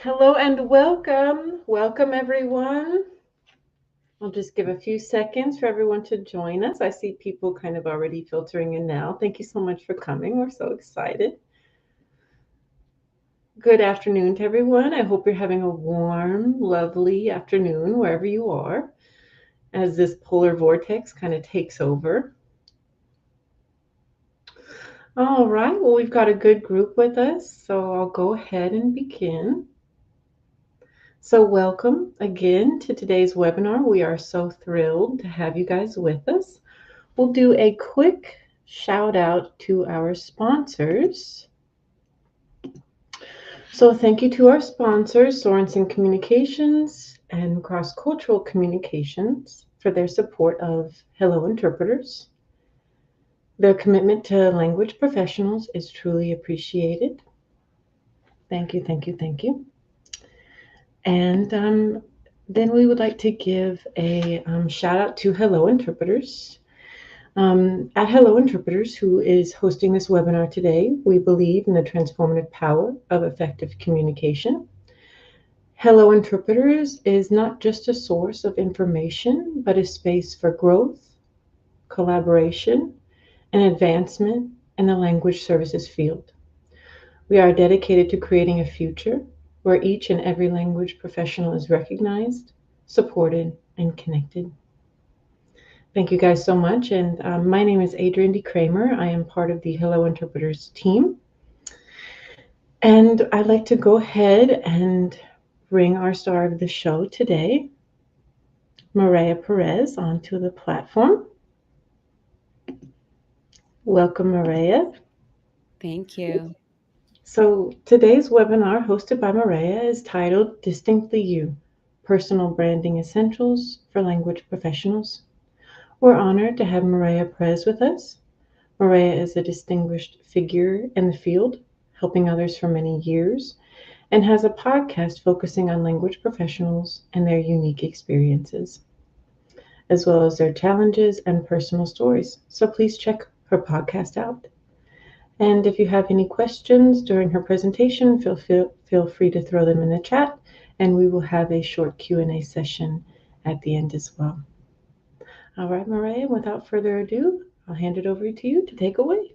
Hello and welcome. Welcome, everyone. I'll just give a few seconds for everyone to join us. I see people kind of already filtering in now. Thank you so much for coming. We're so excited. Good afternoon to everyone. I hope you're having a warm, lovely afternoon wherever you are as this polar vortex kind of takes over. All right, well, we've got a good group with us, so I'll go ahead and begin. So welcome again to today's webinar. We are so thrilled to have you guys with us. We'll do a quick shout out to our sponsors. So thank you to our sponsors, Sorensen Communications and Cross Cultural Communications, for their support of Hello Interpreters. Their commitment to language professionals is truly appreciated. Thank you, thank you, thank you. And then we would like to give a shout out to Hello Interpreters. At Hello Interpreters, who is hosting this webinar today, we believe in the transformative power of effective communication. Hello Interpreters is not just a source of information, but a space for growth, collaboration, and advancement in the language services field. We are dedicated to creating a future where each and every language professional is recognized, supported, and connected. Thank you guys so much. And my name is Adrienne D. Kramer. I am part of the Hello Interpreters team. And I'd like to go ahead and bring our star of the show today, Maria Perez, onto the platform. Welcome, Maria. Thank you. So today's webinar, hosted by Maria, is titled Distinctly You, Personal Branding Essentials for Language Professionals. We're honored to have Maria Perez with us. Maria is a distinguished figure in the field, helping others for many years, and has a podcast focusing on language professionals and their unique experiences, as well as their challenges and personal stories. So please check her podcast out. And if you have any questions during her presentation, feel free to throw them in the chat, and we will have a short Q&A session at the end as well. All right, Maria, without further ado, I'll hand it over to you to take away.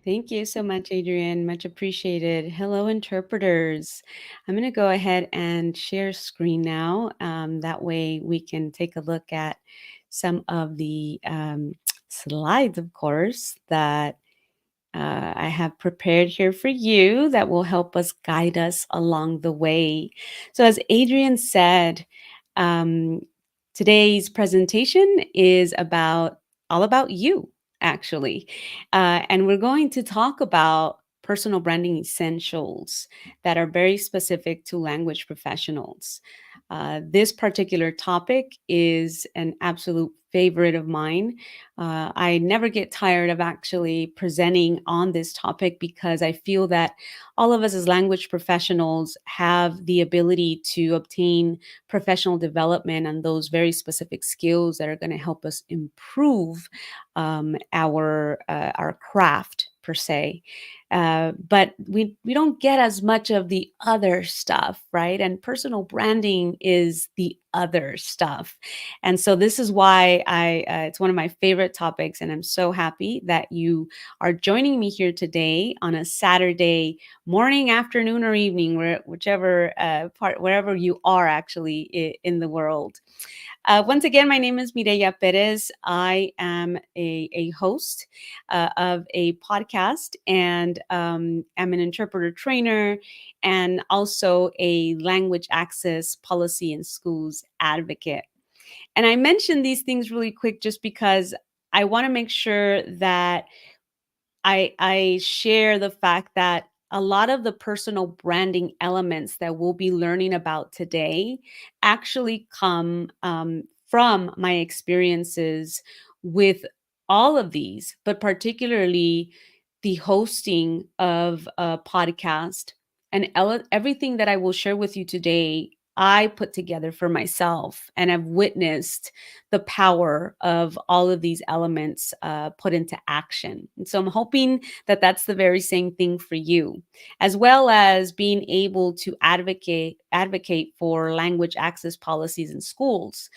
Thank you so much, Adrienne. Much appreciated. Hello, interpreters. I'm going to go ahead and share screen now. That way we can take a look at some of the slides, of course, that I have prepared here for you that will help us guide us along the way. So, as Adrienne said, um, today's presentation is all about you, actually. And we're going to talk about personal branding essentials that are very specific to language professionals. This particular topic is an absolute favorite of mine. I never get tired of actually presenting on this topic because I feel that all of us as language professionals have the ability to obtain professional development and those very specific skills that are going to help us improve our craft per se. But we don't get as much of the other stuff, right? And personal branding is the other stuff. And so this is why it's one of my favorite topics, and I'm so happy that you are joining me here today on a Saturday morning, afternoon, or evening, whichever wherever you are actually in the world. Once again, my name is Mireya Perez. I am a host of a podcast, and I'm an interpreter trainer and also a language access policy in schools advocate. And I mention these things really quick just because I want to make sure that I share the fact that a lot of the personal branding elements that we'll be learning about today actually come from my experiences with all of these, but particularly the hosting of a podcast and everything that I will share with you today I put together for myself, and I've witnessed the power of all of these elements put into action. And so I'm hoping that that's the very same thing for you, as well as being able to advocate for language access policies in schools.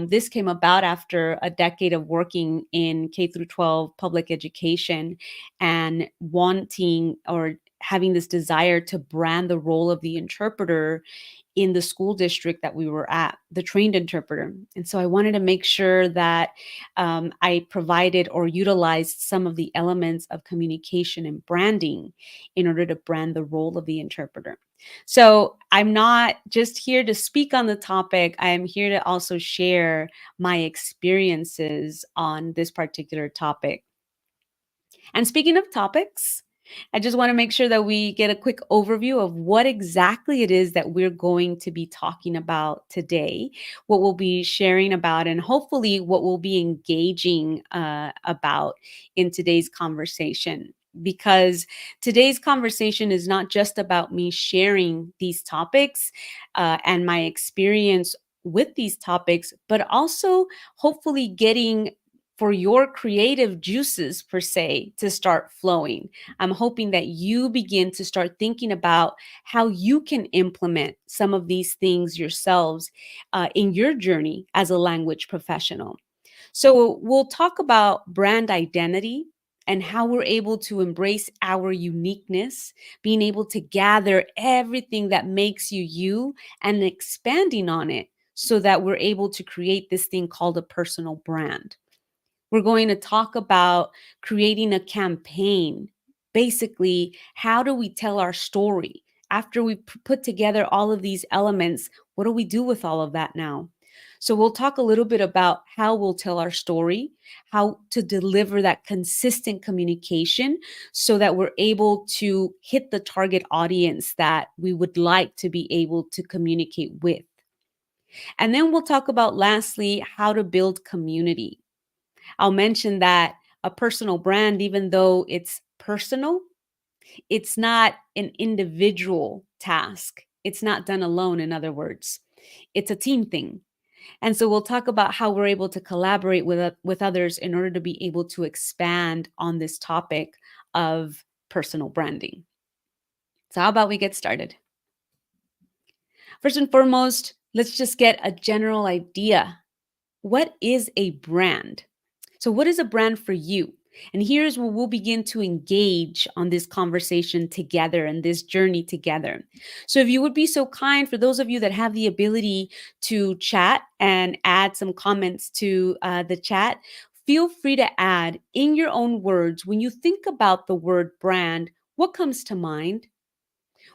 This came about after a decade of working in K through 12 public education and wanting or having this desire to brand the role of the interpreter in the school district that we were at, the trained interpreter. And so I wanted to make sure that I provided or utilized some of the elements of communication and branding in order to brand the role of the interpreter. So I'm not just here to speak on the topic, I am here to also share my experiences on this particular topic. And speaking of topics, I just want to make sure that we get a quick overview of what exactly it is that we're going to be talking about today, what we'll be sharing about, and hopefully what we'll be engaging about in today's conversation. Because today's conversation is not just about me sharing these topics and my experience with these topics, but also hopefully getting for your creative juices per se to start flowing. I'm hoping that you begin to start thinking about how you can implement some of these things yourselves in your journey as a language professional. So we'll talk about brand identity and how we're able to embrace our uniqueness, being able to gather everything that makes you you and expanding on it so that we're able to create this thing called a personal brand. We're going to talk about creating a campaign. Basically, how do we tell our story? After we put together all of these elements, what do we do with all of that now? So, we'll talk a little bit about how we'll tell our story, how to deliver that consistent communication so that we're able to hit the target audience that we would like to be able to communicate with. And then we'll talk about, lastly, how to build community. I'll mention that a personal brand, even though it's personal, it's not an individual task. It's not done alone, in other words. It's a team thing. And so we'll talk about how we're able to collaborate with others in order to be able to expand on this topic of personal branding. So, how about we get started? First and foremost, let's just get a general idea. What is a brand? So, what is a brand for you? And here's where we'll begin to engage on this conversation together and this journey together. So, if you would be so kind, for those of you that have the ability to chat and add some comments to the chat, feel free to add in your own words. When you think about the word brand, what comes to mind?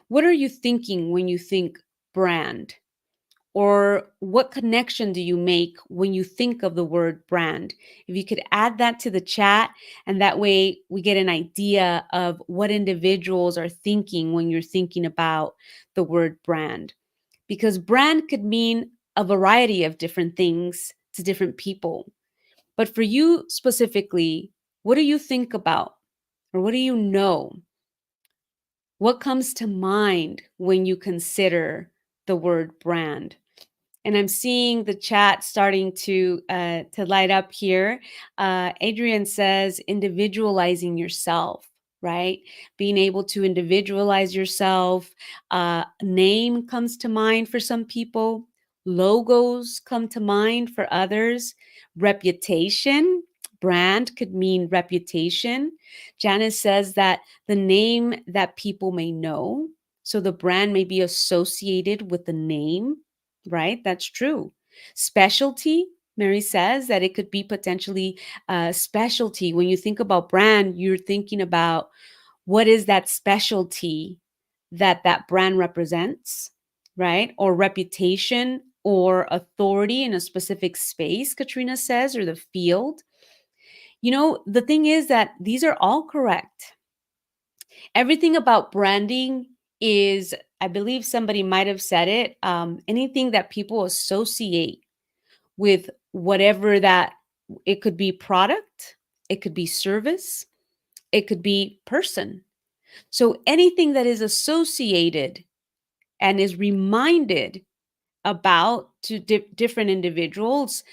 What are you thinking when you think brand? Or what connection do you make when you think of the word brand? If you could add that to the chat, and that way we get an idea of what individuals are thinking when you're thinking about the word brand. Because brand could mean a variety of different things to different people. But for you specifically, what do you think about? Or what do you know? What comes to mind when you consider the word brand? And I'm seeing the chat starting to light up here. Adrian says individualizing yourself, right? Being able to individualize yourself. Name comes to mind for some people. Logos come to mind for others. Reputation, brand could mean reputation. Janice says that the name that people may know. So the brand may be associated with the name, right? That's true. Specialty, Mary says that it could be potentially specialty. When you think about brand, you're thinking about what is that specialty that that brand represents, right? Or reputation or authority in a specific space, Katrina says, or the field. You know, the thing is that these are all correct. Everything about branding is, I believe somebody might have said it, anything that people associate with whatever that, it could be product, it could be service, it could be person. So anything that is associated and is reminded about to different individuals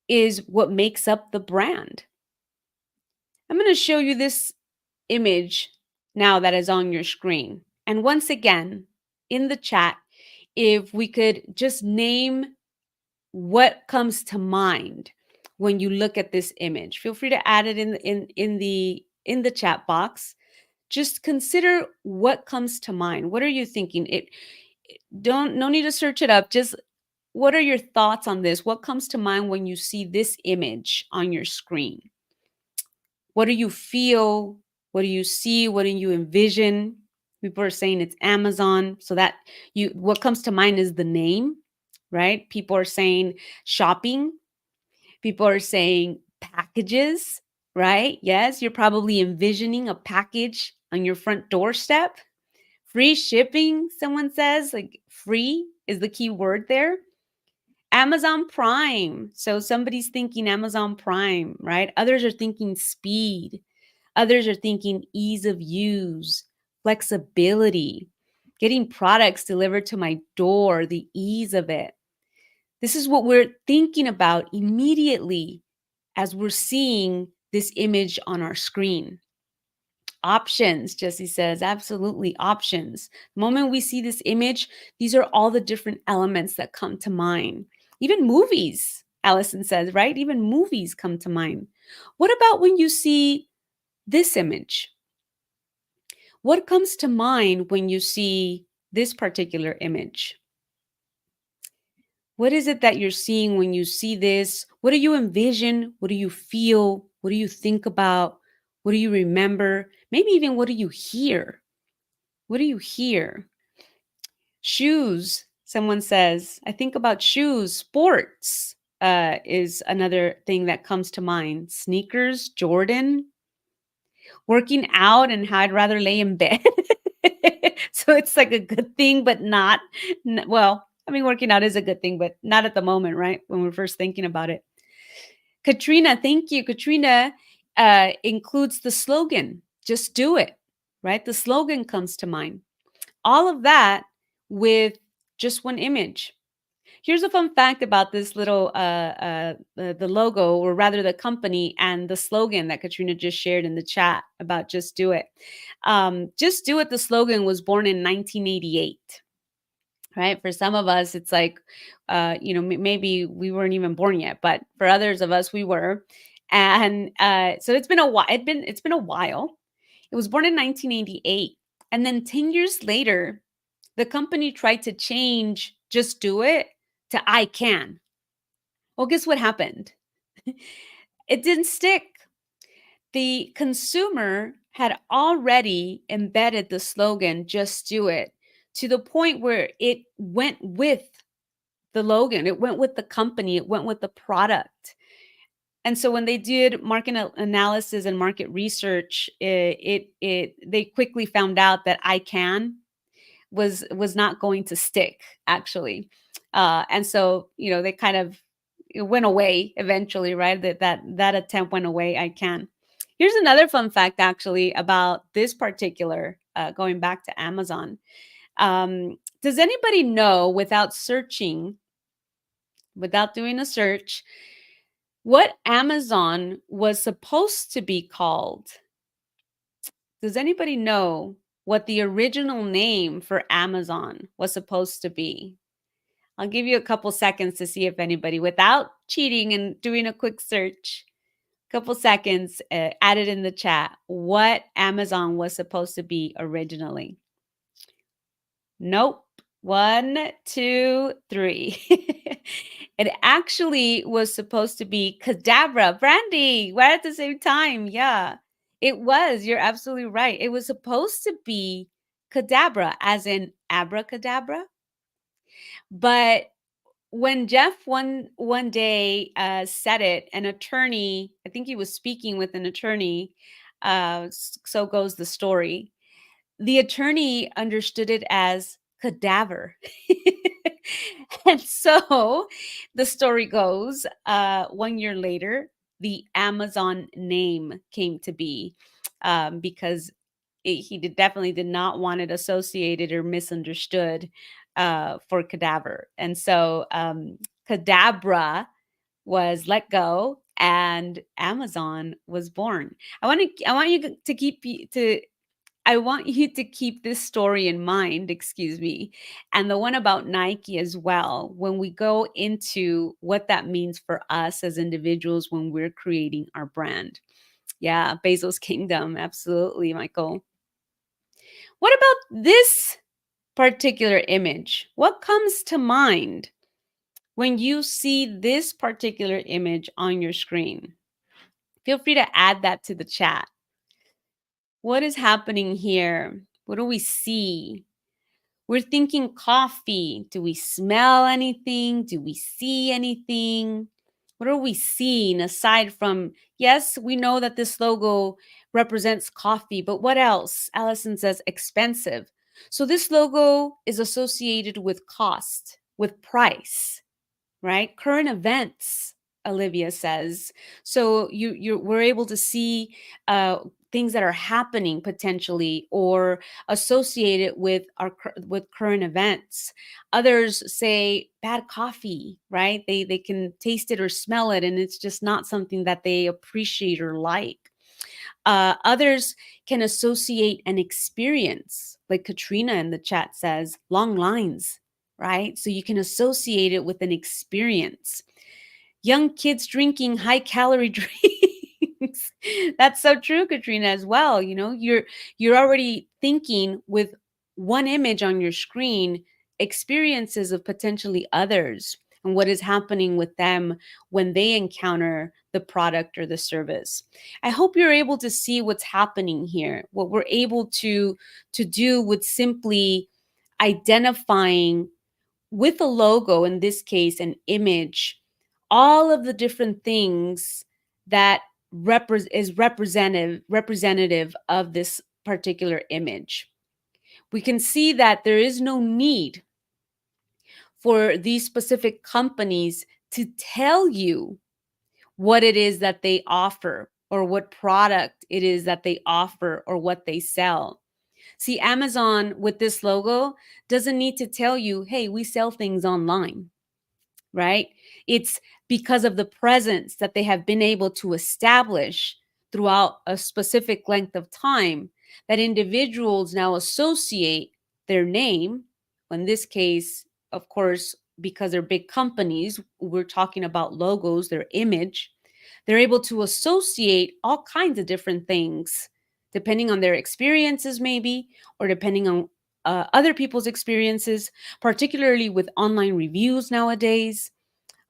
is what makes up the brand. I'm going to show you this image now that is on your screen. And once again, in the chat, if we could just name what comes to mind when you look at this image. Feel free to add it in the chat box. Just consider what comes to mind. What are you thinking? Don't no need to search it up. Just what are your thoughts on this? What comes to mind when you see this image on your screen? What do you feel? What do you see? What do you envision? People are saying it's Amazon. So that what comes to mind is the name, right? People are saying shopping. People are saying packages, right? Yes, you're probably envisioning a package on your front doorstep. Free shipping, someone says, like free is the key word there. Amazon Prime. So somebody's thinking Amazon Prime, right? Others are thinking speed. Others are thinking ease of use, flexibility, getting products delivered to my door, the ease of it. This is what we're thinking about immediately as we're seeing this image on our screen. Options, Jesse says, absolutely options. The moment we see this image, these are all the different elements that come to mind. Even movies, Allison says, right? Even movies come to mind. What about when you see this image? What comes to mind when you see this particular image? What is it that you're seeing when you see this? What do you envision? What do you feel? What do you think about? What do you remember? Maybe even what do you hear? What do you hear? Shoes, someone says. I think about shoes. Sports is another thing that comes to mind. Sneakers, Jordan, working out, and how I'd rather lay in bed. So it's like a good thing, but not, well, I mean, working out is a good thing, but not at the moment, right? When we're first thinking about it. Katrina, thank you. Katrina includes the slogan, just do it, right? The slogan comes to mind. All of that with just one image. Here's a fun fact about this little the logo, or rather the company, and the slogan that Katrina just shared in the chat about "Just Do It." "Just Do It." The slogan was born in 1988. Right? For some of us, it's like, maybe we weren't even born yet, but for others of us, we were. And so it's been a while. It's been a while. It was born in 1988, and then 10 years later, the company tried to change "Just Do It" to "I Can." Well, guess what happened? It didn't stick. The consumer had already embedded the slogan "Just Do It" to the point where it went with the logan, it went with the company, it went with the product. And so when they did market analysis and market research, they quickly found out that "I Can" was not going to stick, actually. And so, they kind of, it went away eventually, right? That attempt went away. "I Can." Here's another fun fact, actually, about this particular, going back to Amazon. Does anybody know, without searching, without doing a search, what Amazon was supposed to be called? Does anybody know what the original name for Amazon was supposed to be? I'll give you a couple seconds to see if anybody, without cheating and doing a quick search, couple seconds, add it in the chat, what Amazon was supposed to be originally. Nope. 1, 2, 3. It actually was supposed to be Cadabra. Brandy, we're at the same time. Yeah, it was. You're absolutely right. It was supposed to be Cadabra, as in abracadabra. But when Jeff one day said it, an attorney, I think he was speaking with an attorney, so goes the story. The attorney understood it as cadaver. And so the story goes, 1 year later, the Amazon name came to be, because he definitely did not want it associated or misunderstood for cadaver. And so Cadabra was let go and Amazon was born. I want you to keep to I want you to keep this story in mind, excuse me, and the one about Nike as well, when we go into what that means for us as individuals when we're creating our brand. Yeah, Bezos Kingdom, absolutely, Michael. What about this particular image? What comes to mind when you see this particular image on your screen? Feel free to add that to the chat. What is happening here? What do we see? We're thinking coffee. Do we smell anything? Do we see anything? What are we seeing aside from, yes, we know that this logo represents coffee, but what else? Allison says expensive. So this logo is associated with cost, with price, right? Current events, Olivia says. So we're able to see things that are happening potentially or associated with with current events. Others say bad coffee, right? They can taste it or smell it, and it's just not something that they appreciate or like. Others can associate an experience, like Katrina in the chat says, long lines, right? So you can associate it with an experience. Young kids drinking high calorie drinks. That's so true, Katrina, as well. You know, you're already thinking with one image on your screen, experiences of potentially others and what is happening with them when they encounter the product or the service. I hope you're able to see what's happening here. What we're able to do with simply identifying with a logo, in this case, an image, all of the different things that is representative of this particular image. We can see that there is no need for these specific companies to tell you what it is that they offer or what product it is that they offer or what they sell. See, Amazon with this logo doesn't need to tell you, hey, we sell things online, right? It's because of the presence that they have been able to establish throughout a specific length of time that individuals now associate their name. In this case, of course, because they're big companies, we're talking about logos, their image. They're able to associate all kinds of different things depending on their experiences, maybe, or depending on other people's experiences, particularly with online reviews nowadays.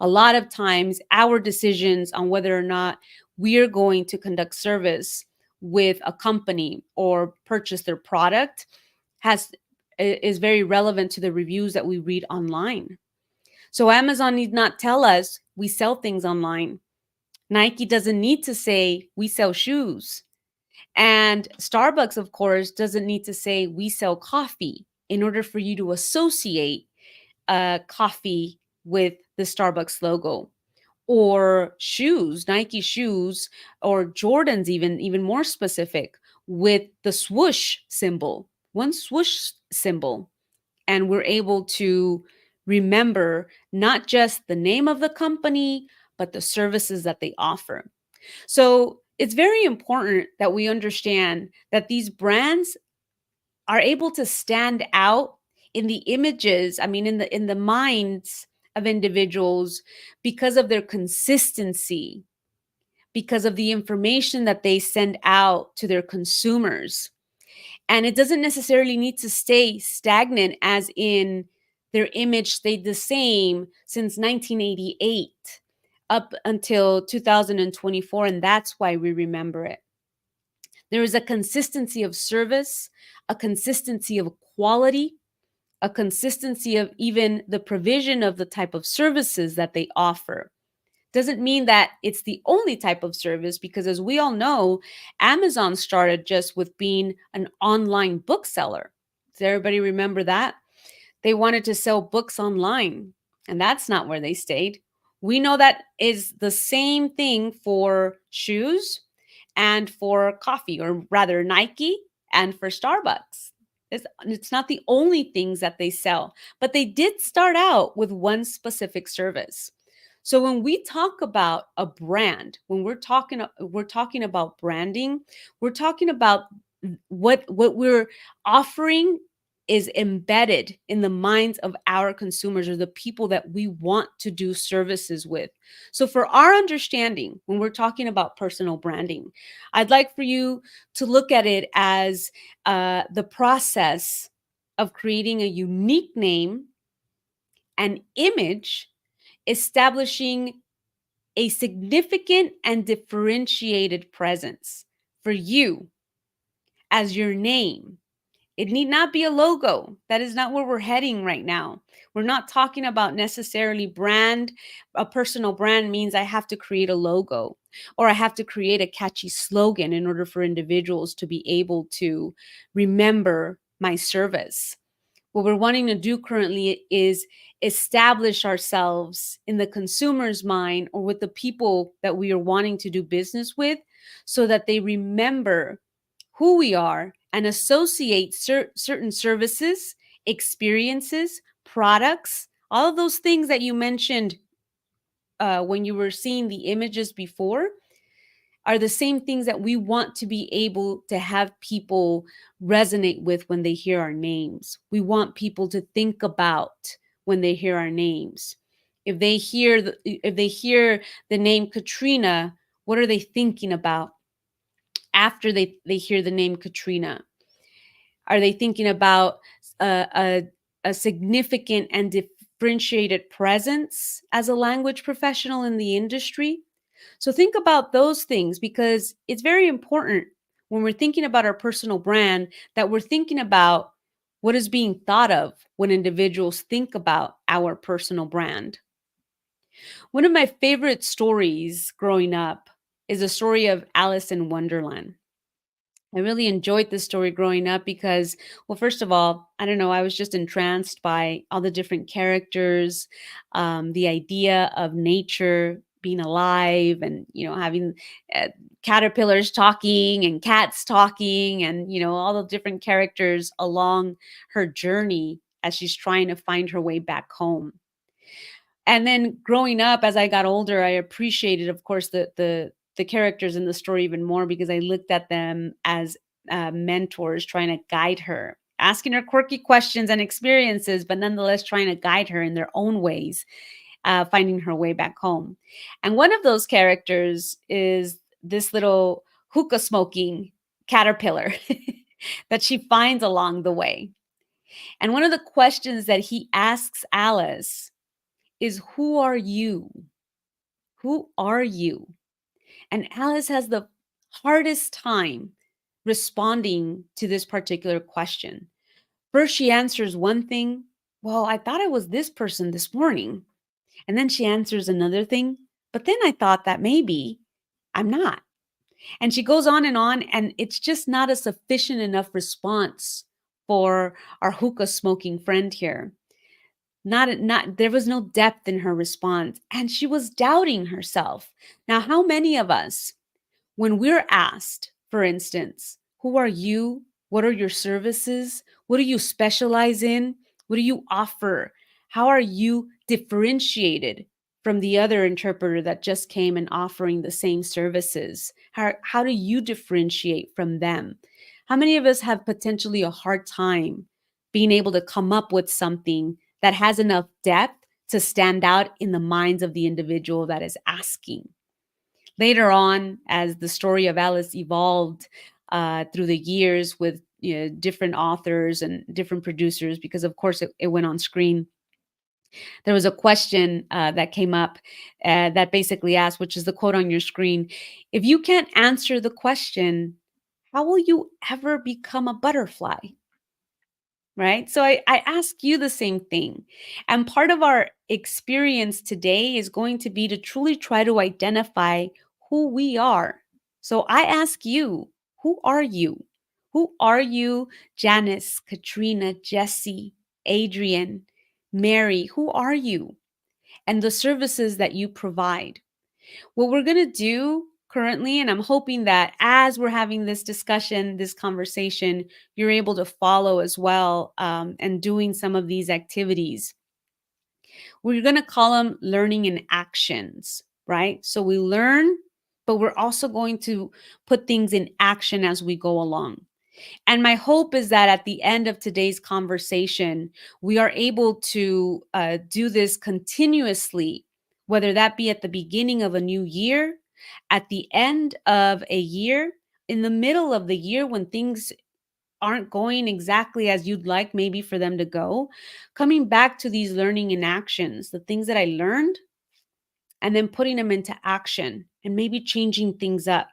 A lot of times, our decisions on whether or not we're going to conduct service with a company or purchase their product is very relevant to the reviews that we read online. So Amazon need not tell us we sell things online. Nike doesn't need to say we sell shoes. And Starbucks, of course, doesn't need to say we sell coffee in order for you to associate coffee with the Starbucks logo. Or shoes, Nike shoes, or Jordans, even more specific, with the swoosh symbol, one swoosh symbol. And we're able to remember not just the name of the company, but the services that they offer. So it's very important that we understand that these brands are able to stand out in the images, I mean, in the minds of individuals because of their consistency, because of the information that they send out to their consumers. And it doesn't necessarily need to stay stagnant, as in their image stayed the same since 1988 up until 2024. And that's why we remember it. There is a consistency of service, a consistency of quality, a consistency of even the provision of the type of services that they offer. Doesn't mean that it's the only type of service, because as we all know, Amazon started just with being an online bookseller. Does everybody remember that? They wanted to sell books online, and that's not where they stayed. We know that is the same thing for shoes and for coffee, or rather Nike and for Starbucks. It's not the only things that they sell, but they did start out with one specific service. So when we talk about a brand, when we're talking about branding, we're talking about what we're offering is embedded in the minds of our consumers or the people that we want to do services with. So for our understanding, when we're talking about personal branding, I'd like for you to look at it as the process of creating a unique name and image, establishing a significant and differentiated presence for you as your name. It need not be a logo. That is not where we're heading right now. We're not talking about necessarily brand. A personal brand means I have to create a logo or I have to create a catchy slogan in order for individuals to be able to remember my service. What we're wanting to do currently is establish ourselves in the consumer's mind or with the people that we are wanting to do business with so that they remember who we are and associate certain services, experiences, products, all of those things that you mentioned when you were seeing the images before are the same things that we want to be able to have people resonate with when they hear our names. We want people to think about when they hear our names. If they hear the name Katrina, what are they thinking about after they hear the name Katrina? Are they thinking about a significant and differentiated presence as a language professional in the industry? So think about those things because it's very important when we're thinking about our personal brand that we're thinking about what is being thought of when individuals think about our personal brand. One of my favorite stories growing up is the story of Alice in Wonderland. I really enjoyed this story growing up because, well, first of all, I don't know, I was just entranced by all the different characters, the idea of nature being alive and, having uh, caterpillars talking and cats talking and, all the different characters along her journey as she's trying to find her way back home. And then growing up, as I got older, I appreciated, of course, the characters in the story even more because I looked at them as mentors trying to guide her, asking her quirky questions and experiences, but nonetheless trying to guide her in their own ways, finding her way back home. And one of those characters is this little hookah smoking caterpillar that she finds along the way. And one of the questions that he asks Alice is, who are you? Who are you? And Alice has the hardest time responding to this particular question. First, she answers one thing. Well, I thought I was this person this morning. And then she answers another thing. But then I thought that maybe I'm not. And she goes on, and it's just not a sufficient enough response for our hookah smoking friend here. Not there was no depth in her response, and she was doubting herself. Now, how many of us, when we're asked, for instance, who are you? What are your services? What do you specialize in? What do you offer? How are you differentiated from the other interpreter that just came and offering the same services? How do you differentiate from them? How many of us have potentially a hard time being able to come up with something that has enough depth to stand out in the minds of the individual that is asking? Later on, as the story of Alice evolved through the years with different authors and different producers, because of course it went on screen, there was a question that came up that basically asked, which is the quote on your screen: if you can't answer the question, how will you ever become a butterfly? Right? So I ask you the same thing. And part of our experience today is going to be to truly try to identify who we are. So I ask you, who are you? Who are you, Janice, Katrina, Jesse, Adrian, Mary? Who are you? And the services that you provide. What we're going to do currently. And I'm hoping that as we're having this discussion, this conversation, you're able to follow as well, and doing some of these activities. We're going to call them learning in actions, right? So we learn, but we're also going to put things in action as we go along. And my hope is that at the end of today's conversation, we are able to do this continuously, whether that be at the beginning of a new year, at the end of a year, in the middle of the year when things aren't going exactly as you'd like maybe for them to go, coming back to these learning in actions, the things that I learned, and then putting them into action and maybe changing things up.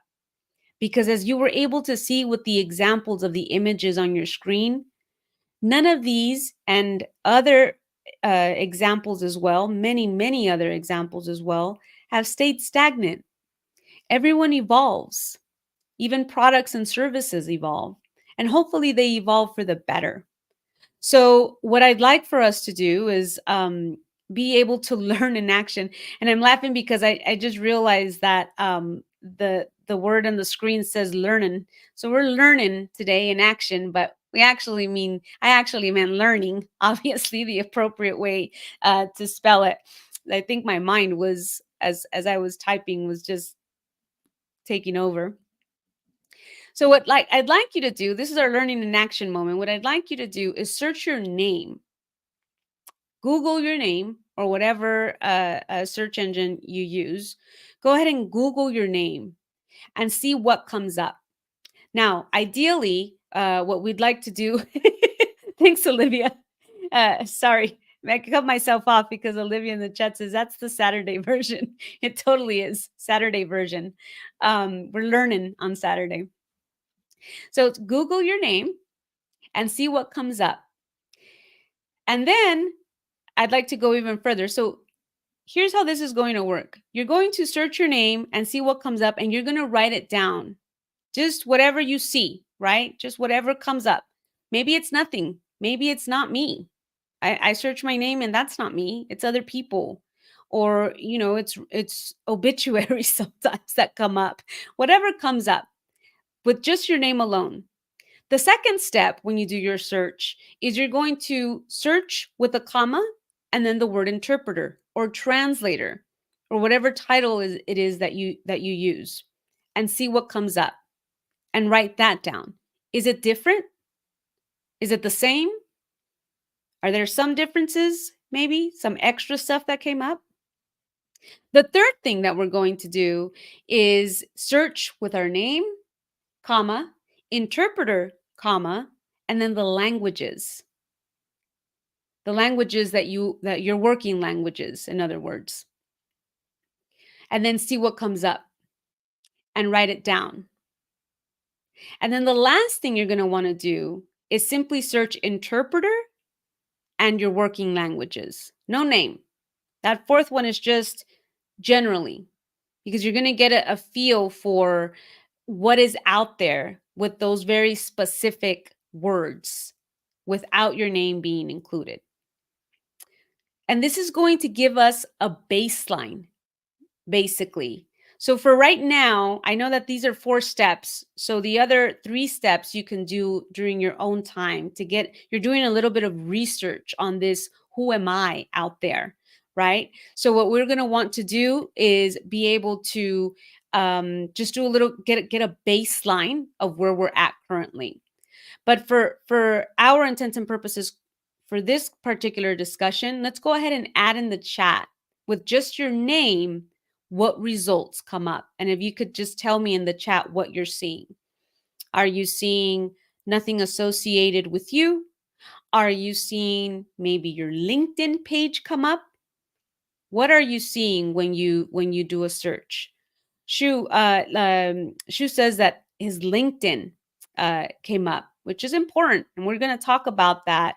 Because as you were able to see with the examples of the images on your screen, none of these and other examples as well, many other examples as well, have stayed stagnant. Everyone evolves. Even products and services evolve. And hopefully they evolve for the better. So, what I'd like for us to do is be able to learn in action. And I'm laughing because I just realized that the word on the screen says learning. So we're learning today in action, but I actually meant learning. Obviously, the appropriate way to spell it. I think my mind was as I was typing was just taking over. So what like I'd like you to do, this is our learning in action moment. What I'd like you to do is search your name. Google your name or whatever search engine you use. Go ahead and Google your name and see what comes up. Now, ideally, what we'd like to do, thanks, Olivia. Sorry, I cut myself off because Olivia in the chat says that's the Saturday version. It totally is Saturday version. We're learning on Saturday. So Google your name and see what comes up. And then I'd like to go even further. So here's how this is going to work. You're going to search your name and see what comes up, and you're going to write it down. Just whatever you see, right? Just whatever comes up. Maybe it's nothing. Maybe it's not me. I search my name and that's not me. It's other people. Or, it's obituaries sometimes that come up. Whatever comes up with just your name alone. The second step when you do your search is you're going to search with a comma and then the word interpreter or translator or whatever title it is that you use, and see what comes up and write that down. Is it different? Is it the same? Are there some differences? Maybe some extra stuff that came up? The third thing that we're going to do is search with our name, comma, interpreter, comma, and then the languages. The languages that you're working languages, in other words. And then see what comes up and write it down. And then the last thing you're going to want to do is simply search interpreter and your working languages. No name. That fourth one is just generally, because you're going to get a feel for what is out there with those very specific words without your name being included. And this is going to give us a baseline, basically. So for right now, I know that these are 4 steps. So the other 3 steps you can do during your own time you're doing a little bit of research on this, who am I out there, right? So what we're going to want to do is be able to just do a little, get a baseline of where we're at currently. But for our intents and purposes, for this particular discussion, let's go ahead and add in the chat with just your name what results come up. And if you could just tell me in the chat what you're seeing. Are you seeing nothing associated with you? Are you seeing maybe your LinkedIn page come up? What are you seeing when you do a search? Shu says that his LinkedIn came up, which is important, and we're going to talk about that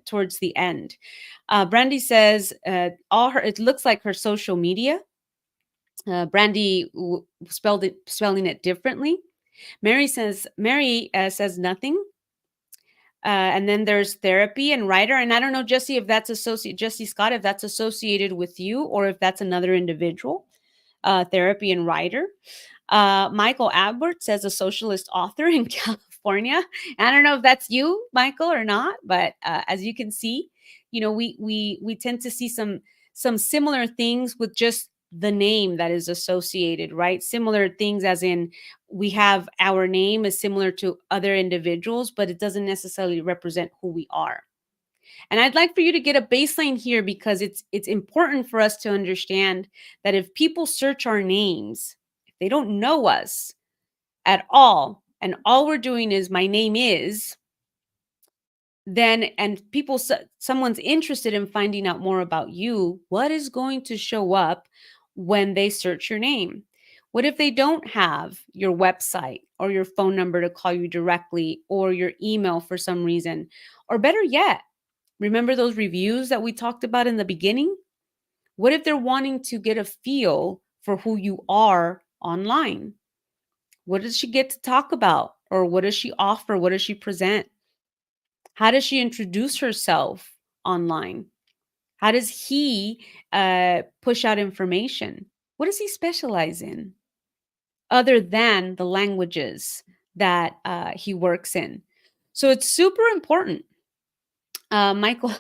towards the end. Brandy says it looks like her social media. Brandy spelling it differently. Mary says nothing. And then there's therapy and writer. And I don't know, Jesse Scott, if that's associated with you or if that's another individual. therapy and writer. Michael Albert says a socialist author in California. I don't know if that's you, Michael, or not, but as you can see, we tend to see some similar things with just the name that is associated, right? Similar things, as in we have our name is similar to other individuals, but it doesn't necessarily represent who we are. And I'd like for you to get a baseline here, because it's important for us to understand that if people search our names, if they don't know us at all, and all we're doing is my name is, then, and someone's interested in finding out more about you, what is going to show up when they search your name? What if they don't have your website or your phone number to call you directly, or your email for some reason? Or better yet, remember those reviews that we talked about in the beginning? What if they're wanting to get a feel for who you are online? What does she get to talk about? Or what does she offer? What does she present? How does she introduce herself online? How does he push out information? What does he specialize in other than the languages that he works in? So it's super important. Michael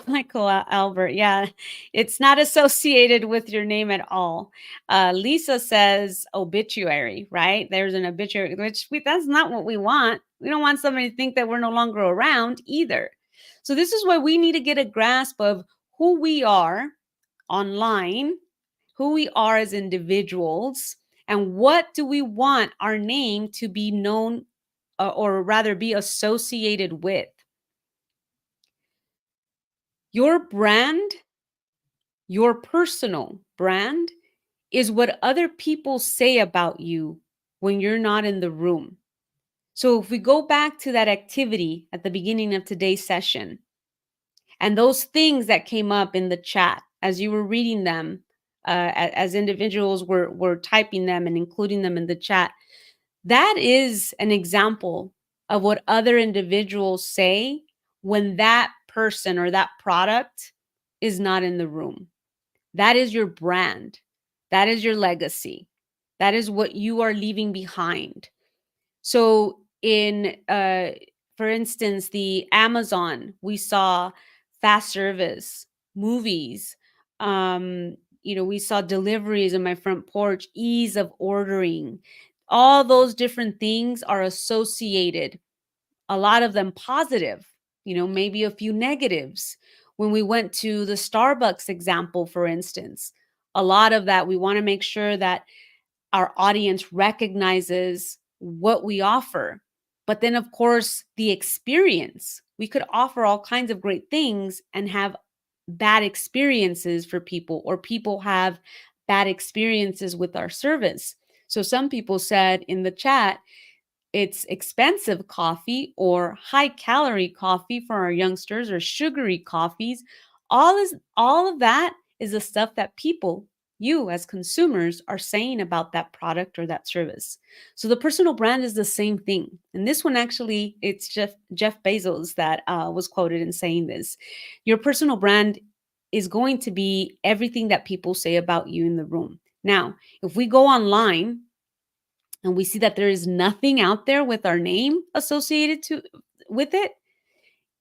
Michael Albert, yeah, it's not associated with your name at all. Lisa says obituary, right? There's an obituary, which that's not what we want. We don't want somebody to think that we're no longer around either. So this is why we need to get a grasp of who we are online, who we are as individuals, and what do we want our name to be known, or rather be associated with. Your brand, your personal brand, is what other people say about you when you're not in the room. So if we go back to that activity at the beginning of today's session, and those things that came up in the chat as you were reading them, as individuals were typing them and including them in the chat, that is an example of what other individuals say when that person or that product is not in the room. That is your brand. That is your legacy. That is what you are leaving behind. So for instance, the Amazon, we saw fast service, movies, we saw deliveries on my front porch, ease of ordering. All those different things are associated, a lot of them positive, maybe a few negatives. When we went to the Starbucks example, for instance, a lot of that, we want to make sure that our audience recognizes what we offer. But then, of course, the experience, we could offer all kinds of great things and have bad experiences for people, or people have bad experiences with our service. So some people said in the chat, it's expensive coffee or high calorie coffee for our youngsters, or sugary coffees. All of that is the stuff that people, you as consumers, are saying about that product or that service. So the personal brand is the same thing. And this one, actually, it's Jeff Bezos that was quoted in saying this. Your personal brand is going to be everything that people say about you in the room. Now, if we go online and we see that there is nothing out there with our name associated with it,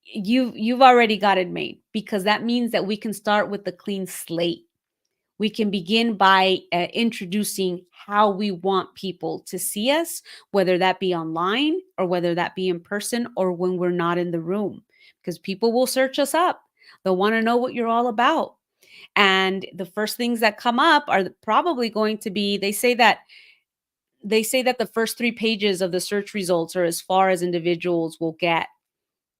you've already got it made, because that means that we can start with a clean slate. We can begin by introducing how we want people to see us, whether that be online or whether that be in person or when we're not in the room, because people will search us up. They'll want to know what you're all about. And the first things that come up are probably going to be, they say that the first 3 pages of the search results are as far as individuals will get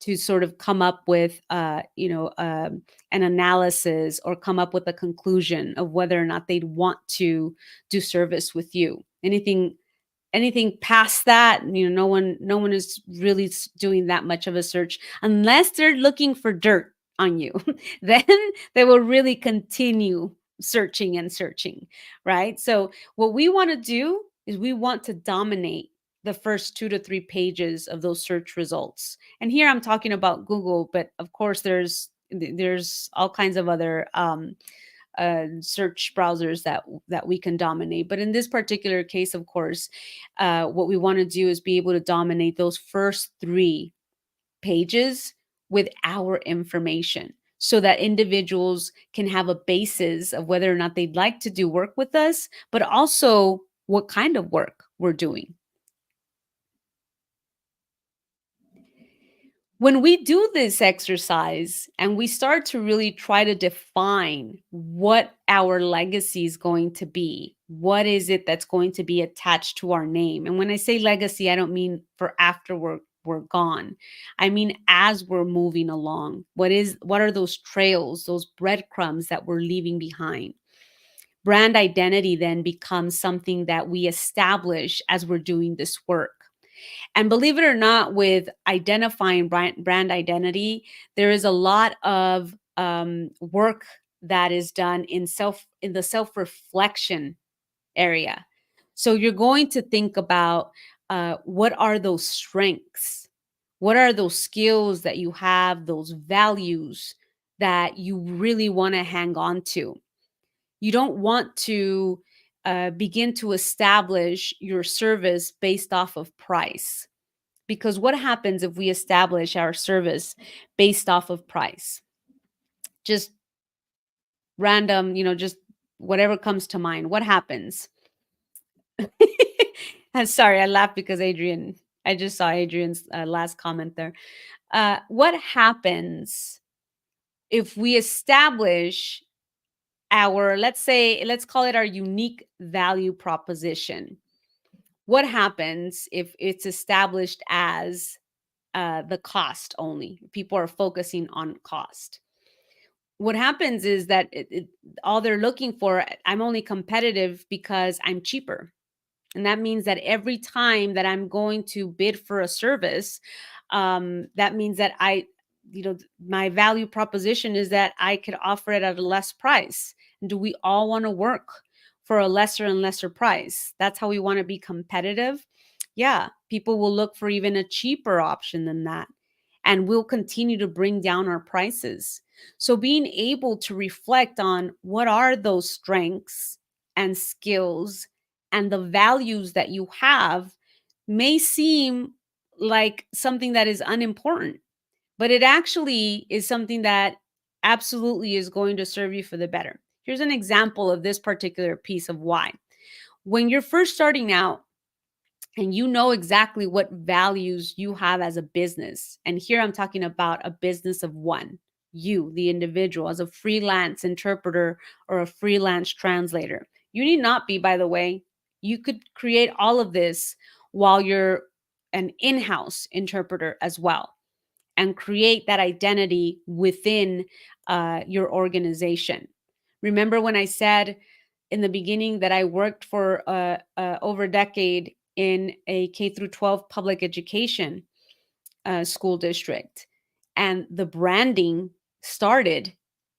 to sort of come up with, an analysis, or come up with a conclusion of whether or not they'd want to do service with you. Anything past that, no one is really doing that much of a search, unless they're looking for dirt on you. Then they will really continue searching and searching, right? So what we want to do is we want to dominate the first 2 to 3 pages of those search results. And here I'm talking about Google, but of course there's all kinds of other search browsers that we can dominate. But in this particular case, of course, what we want to do is be able to dominate those first 3 pages with our information so that individuals can have a basis of whether or not they'd like to do work with us, but also what kind of work we're doing. When we do this exercise and we start to really try to define what our legacy is going to be, what is it that's going to be attached to our name? And when I say legacy, I don't mean for after we're gone. I mean as we're moving along. What are those trails, those breadcrumbs that we're leaving behind? Brand identity then becomes something that we establish as we're doing this work. And believe it or not, with identifying brand identity, there is a lot of work that is done in the self reflection area. So you're going to think about what are those strengths, what are those skills that you have, those values that you really want to hang on to. You don't want to begin to establish your service based off of price. Because what happens if we establish our service based off of price? Just random, just whatever comes to mind. What happens? I'm sorry, I laughed because I just saw Adrian's last comment there. What happens if we establish let's call it our unique value proposition? What happens if it's established as the cost only? People are focusing on cost. What happens is that all they're looking for, I'm only competitive because I'm cheaper. And that means that every time that I'm going to bid for a service, that means that my value proposition is that I could offer it at a less price. And do we all want to work for a lesser and lesser price? That's how we want to be competitive. Yeah, people will look for even a cheaper option than that. And we'll continue to bring down our prices. So being able to reflect on what are those strengths and skills and the values that you have may seem like something that is unimportant, but it actually is something that absolutely is going to serve you for the better. Here's an example of this particular piece of why. When you're first starting out and you know exactly what values you have as a business, and here I'm talking about a business of one, you, the individual, as a freelance interpreter or a freelance translator. You need not be, by the way. You could create all of this while you're an in house interpreter as well and create that identity within your organization. Remember when I said in the beginning that I worked for over a decade in a K through 12 public education school district, and the branding started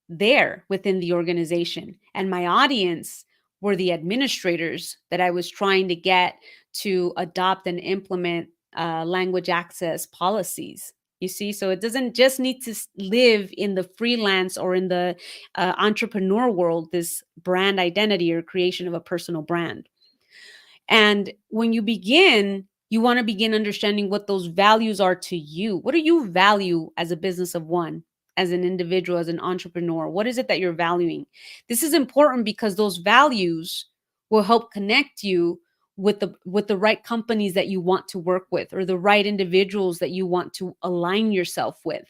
there within the organization, and my audience were the administrators that I was trying to get to adopt and implement language access policies. You see, so it doesn't just need to live in the freelance or in the entrepreneur world, this brand identity or creation of a personal brand. And when you begin, you want to begin understanding what those values are to you. What do you value as a business of one, as an individual, as an entrepreneur? What is it that you're valuing? This is important because those values will help connect you with the right companies that you want to work with, or the right individuals that you want to align yourself with.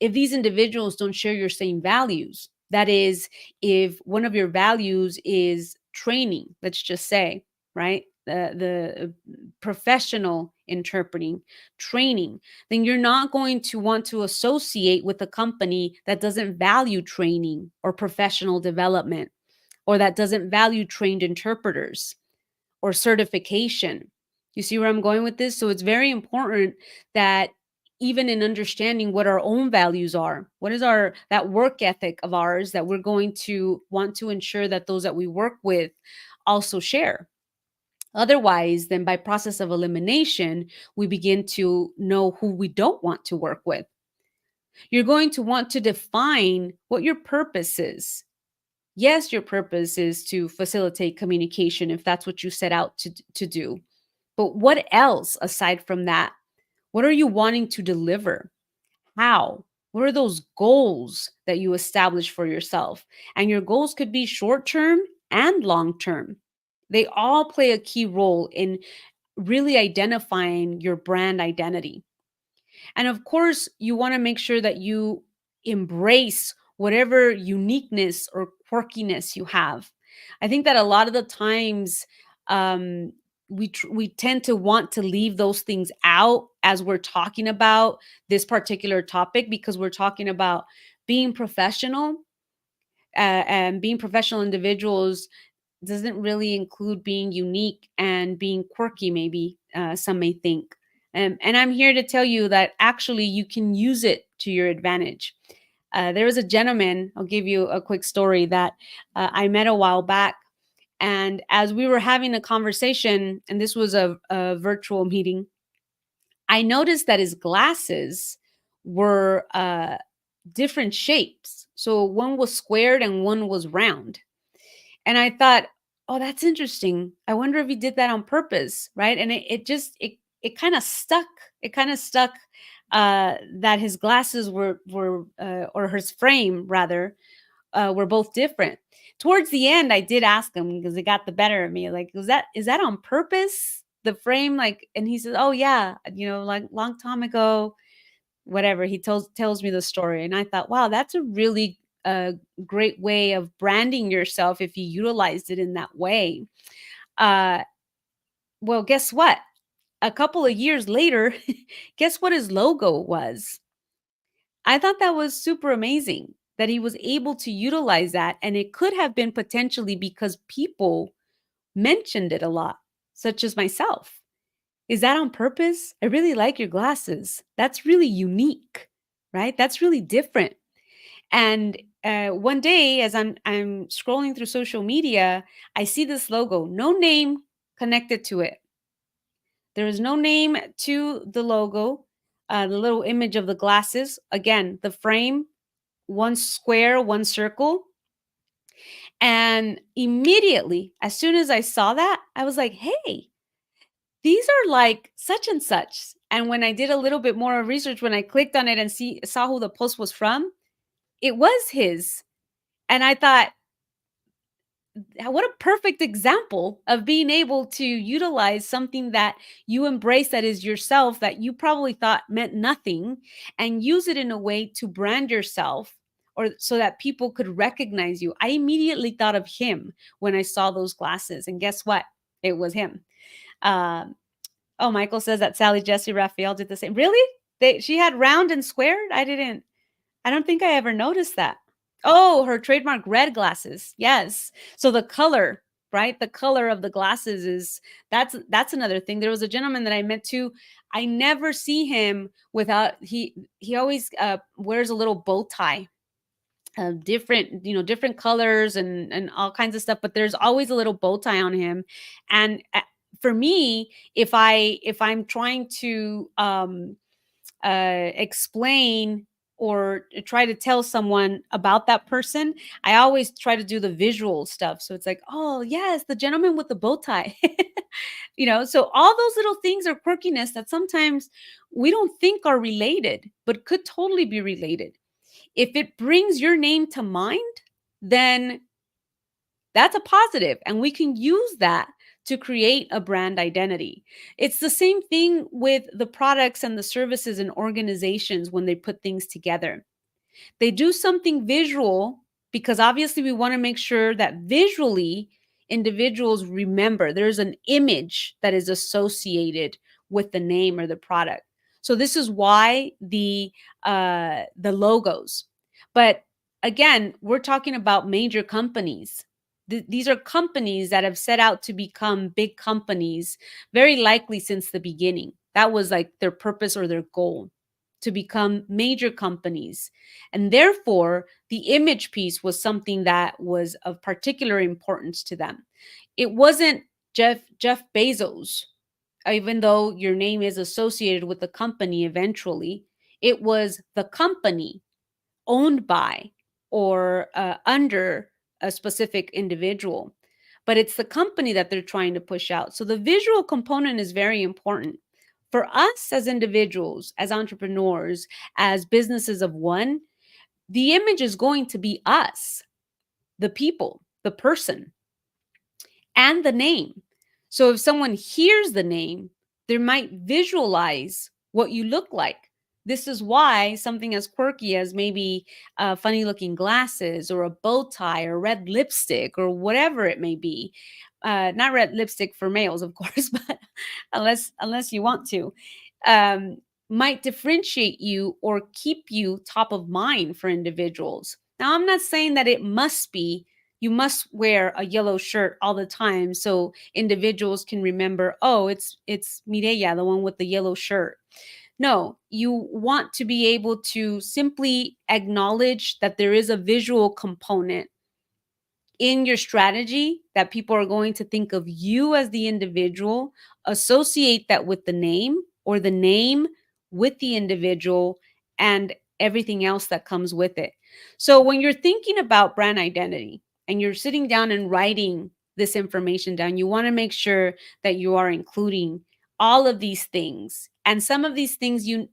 If these individuals don't share your same values, that is, if one of your values is training, let's just say, right? The professional interpreting training, then you're not going to want to associate with a company that doesn't value training or professional development, or that doesn't value trained interpreters or certification. You see where I'm going with this? So it's very important that even in understanding what our own values are, what is that work ethic of ours that we're going to want to ensure that those that we work with also share. Otherwise, then by process of elimination, we begin to know who we don't want to work with. You're going to want to define what your purpose is. Yes, your purpose is to facilitate communication if that's what you set out to do. But what else aside from that? What are you wanting to deliver? How? What are those goals that you establish for yourself? And your goals could be short term and long term. They all play a key role in really identifying your brand identity. And of course, you want to make sure that you embrace whatever uniqueness or quirkiness you have. I think that a lot of the times, um, we tend to want to leave those things out as we're talking about this particular topic, because we're talking about being professional, and being professional individuals doesn't really include being unique and being quirky, maybe some may think. And I'm here to tell you that actually you can use it to your advantage. There was a gentleman, I'll give you a quick story, that I met a while back. And as we were having a conversation, and this was a virtual meeting, I noticed that his glasses were different shapes. So one was squared and one was round. And I thought, "Oh, that's interesting. I wonder if he did that on purpose," right? And it just it kind of stuck. It kind of stuck, that his glasses were or his frame rather, were both different. Towards the end, I did ask him because it got the better of me. Like, is that on purpose? The frame, like, and he says, "Oh yeah, like long time ago, whatever." He tells me the story, and I thought, wow, that's a really great way of branding yourself if you utilized it in that way. uh well, guess what? A couple of years later, guess what his logo was? I thought that was super amazing that he was able to utilize that, and it could have been potentially because people mentioned it a lot, such as myself. Is that on purpose? I really like your glasses. That's really unique, right? That's really different. And one day, as I'm scrolling through social media, I see this logo, no name connected to it. There is no name to the logo. The little image of the glasses. Again, the frame, one square, one circle. And immediately, as soon as I saw that, I was like, hey, these are like such and such. And when I did a little bit more research, when I clicked on it and saw who the post was from, it was his. And I thought, what a perfect example of being able to utilize something that you embrace, that is yourself, that you probably thought meant nothing, and use it in a way to brand yourself, or so that people could recognize you. I immediately thought of him when I saw those glasses, and guess what? It was him. um, oh, Michael says that Sally Jesse Raphael did the same. Really? She had round and squared. I don't think I ever noticed that. Oh, her trademark red glasses. Yes. So the color, right? The color of the glasses is that's another thing. There was a gentleman that I met too. I never see him without he always wears a little bow tie. Different, different colors and all kinds of stuff, but there's always a little bow tie on him. And for me, if I'm trying to explain or try to tell someone about that person, I always try to do the visual stuff. So it's like, oh, yes, the gentleman with the bow tie. So all those little things are quirkiness that sometimes we don't think are related, but could totally be related. If it brings your name to mind, then that's a positive, and we can use that to create a brand identity. It's the same thing with the products and the services and organizations when they put things together. They do something visual because obviously we want to make sure that visually individuals remember there's an image that is associated with the name or the product. So this is why the logos. But again, we're talking about major companies. These are companies that have set out to become big companies, very likely since the beginning. That was like their purpose or their goal, to become major companies. And therefore, the image piece was something that was of particular importance to them. It wasn't Jeff Bezos, even though your name is associated with the company eventually. It was the company owned by or under a specific individual, but it's the company that they're trying to push out. So the visual component is very important. For us as individuals, as entrepreneurs, as businesses of one, the image is going to be us, the people, the person, and the name. So if someone hears the name, they might visualize what you look like. This is why something as quirky as maybe funny looking glasses or a bow tie or red lipstick or whatever it may be, not red lipstick for males, of course, but unless you want to, um, might differentiate you or keep you top of mind for individuals. Now, I'm not saying that it must be you must wear a yellow shirt all the time so individuals can remember, oh, it's Mireya, the one with the yellow shirt. No, you want to be able to simply acknowledge that there is a visual component in your strategy, that people are going to think of you as the individual, associate that with the name, or the name with the individual, and everything else that comes with it. So when you're thinking about brand identity and you're sitting down and writing this information down, you want to make sure that you are including all of these things. And some of these things you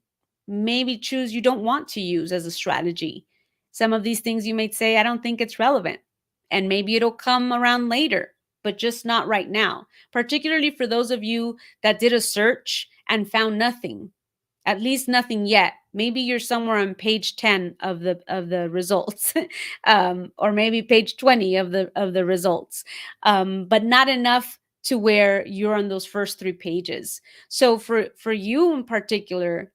maybe choose you don't want to use as a strategy. Some of these things you may say, I don't think it's relevant, and maybe it'll come around later, but just not right now. Particularly for those of you that did a search and found nothing, at least nothing yet. Maybe you're somewhere on page 10 of the results, or maybe page 20 of the results, but not enough to where you're on those first 3 pages. So for you in particular,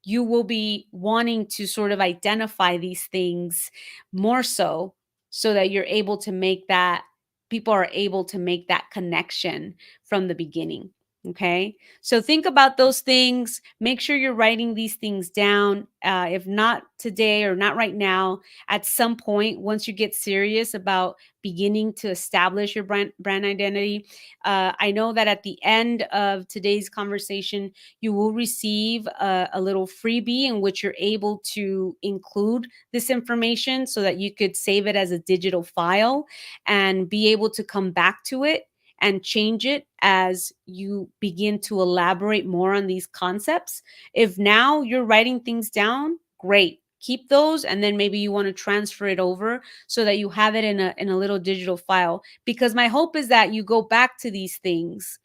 you will be wanting to sort of identify these things more so that you're able to make that people are able to make that connection from the beginning. Okay, so think about those things. Make sure you're writing these things down. If not today or not right now, at some point, once you get serious about beginning to establish your brand identity, I know that at the end of today's conversation, you will receive a little freebie in which you're able to include this information so that you could save it as a digital file and be able to come back to it and change it as you begin to elaborate more on these concepts. If now you're writing things down, great. Keep those, and then maybe you want to transfer it over so that you have it in a little digital file. Because my hope is that you go back to these things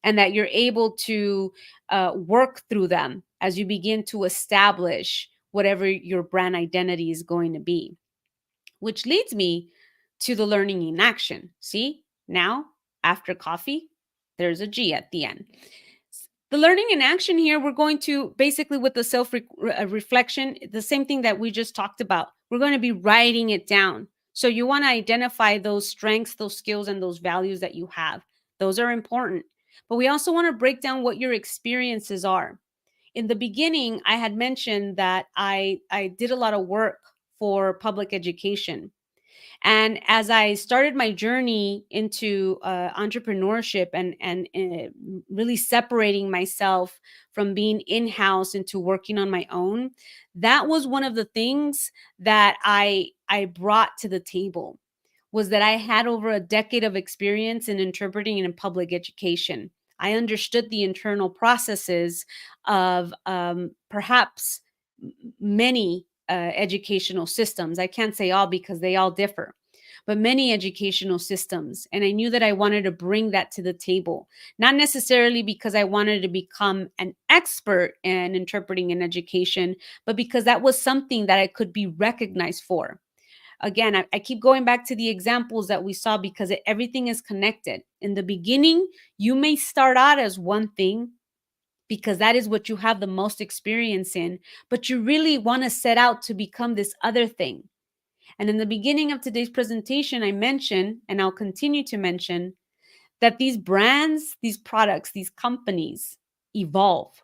and that you're able to work through them as you begin to establish whatever your brand identity is going to be. Which leads me to the learning in action. See, now after coffee, there's a G at the end. The learning in action here, we're going to basically with the self reflection, the same thing that we just talked about. We're going to be writing it down. So you want to identify those strengths, those skills, and those values that you have. Those are important. But we also want to break down what your experiences are. In the beginning, I had mentioned that I did a lot of work for public education. And as I started my journey into entrepreneurship and really separating myself from being in-house into working on my own, that was one of the things that I brought to the table, was that I had over a decade of experience in interpreting and in public education. I understood the internal processes of perhaps many educational systems. I can't say all because they all differ, but many educational systems. And I knew that I wanted to bring that to the table, not necessarily because I wanted to become an expert in interpreting in education, but because that was something that I could be recognized for. Again, I keep going back to the examples that we saw because everything is connected. In the beginning, you may start out as one thing because that is what you have the most experience in, but you really want to set out to become this other thing. And in the beginning of today's presentation, I mentioned, and I'll continue to mention, that these brands, these products, these companies evolve.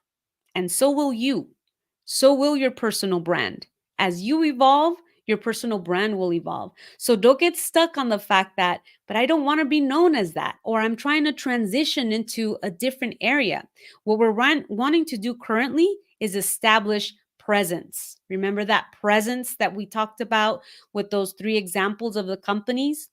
And so will you. So will your personal brand. As you evolve, your personal brand will evolve. So don't get stuck on the fact that, but I don't want to be known as that, or I'm trying to transition into a different area. What we're wanting to do currently is establish presence. Remember that presence that we talked about with those 3 examples of the companies?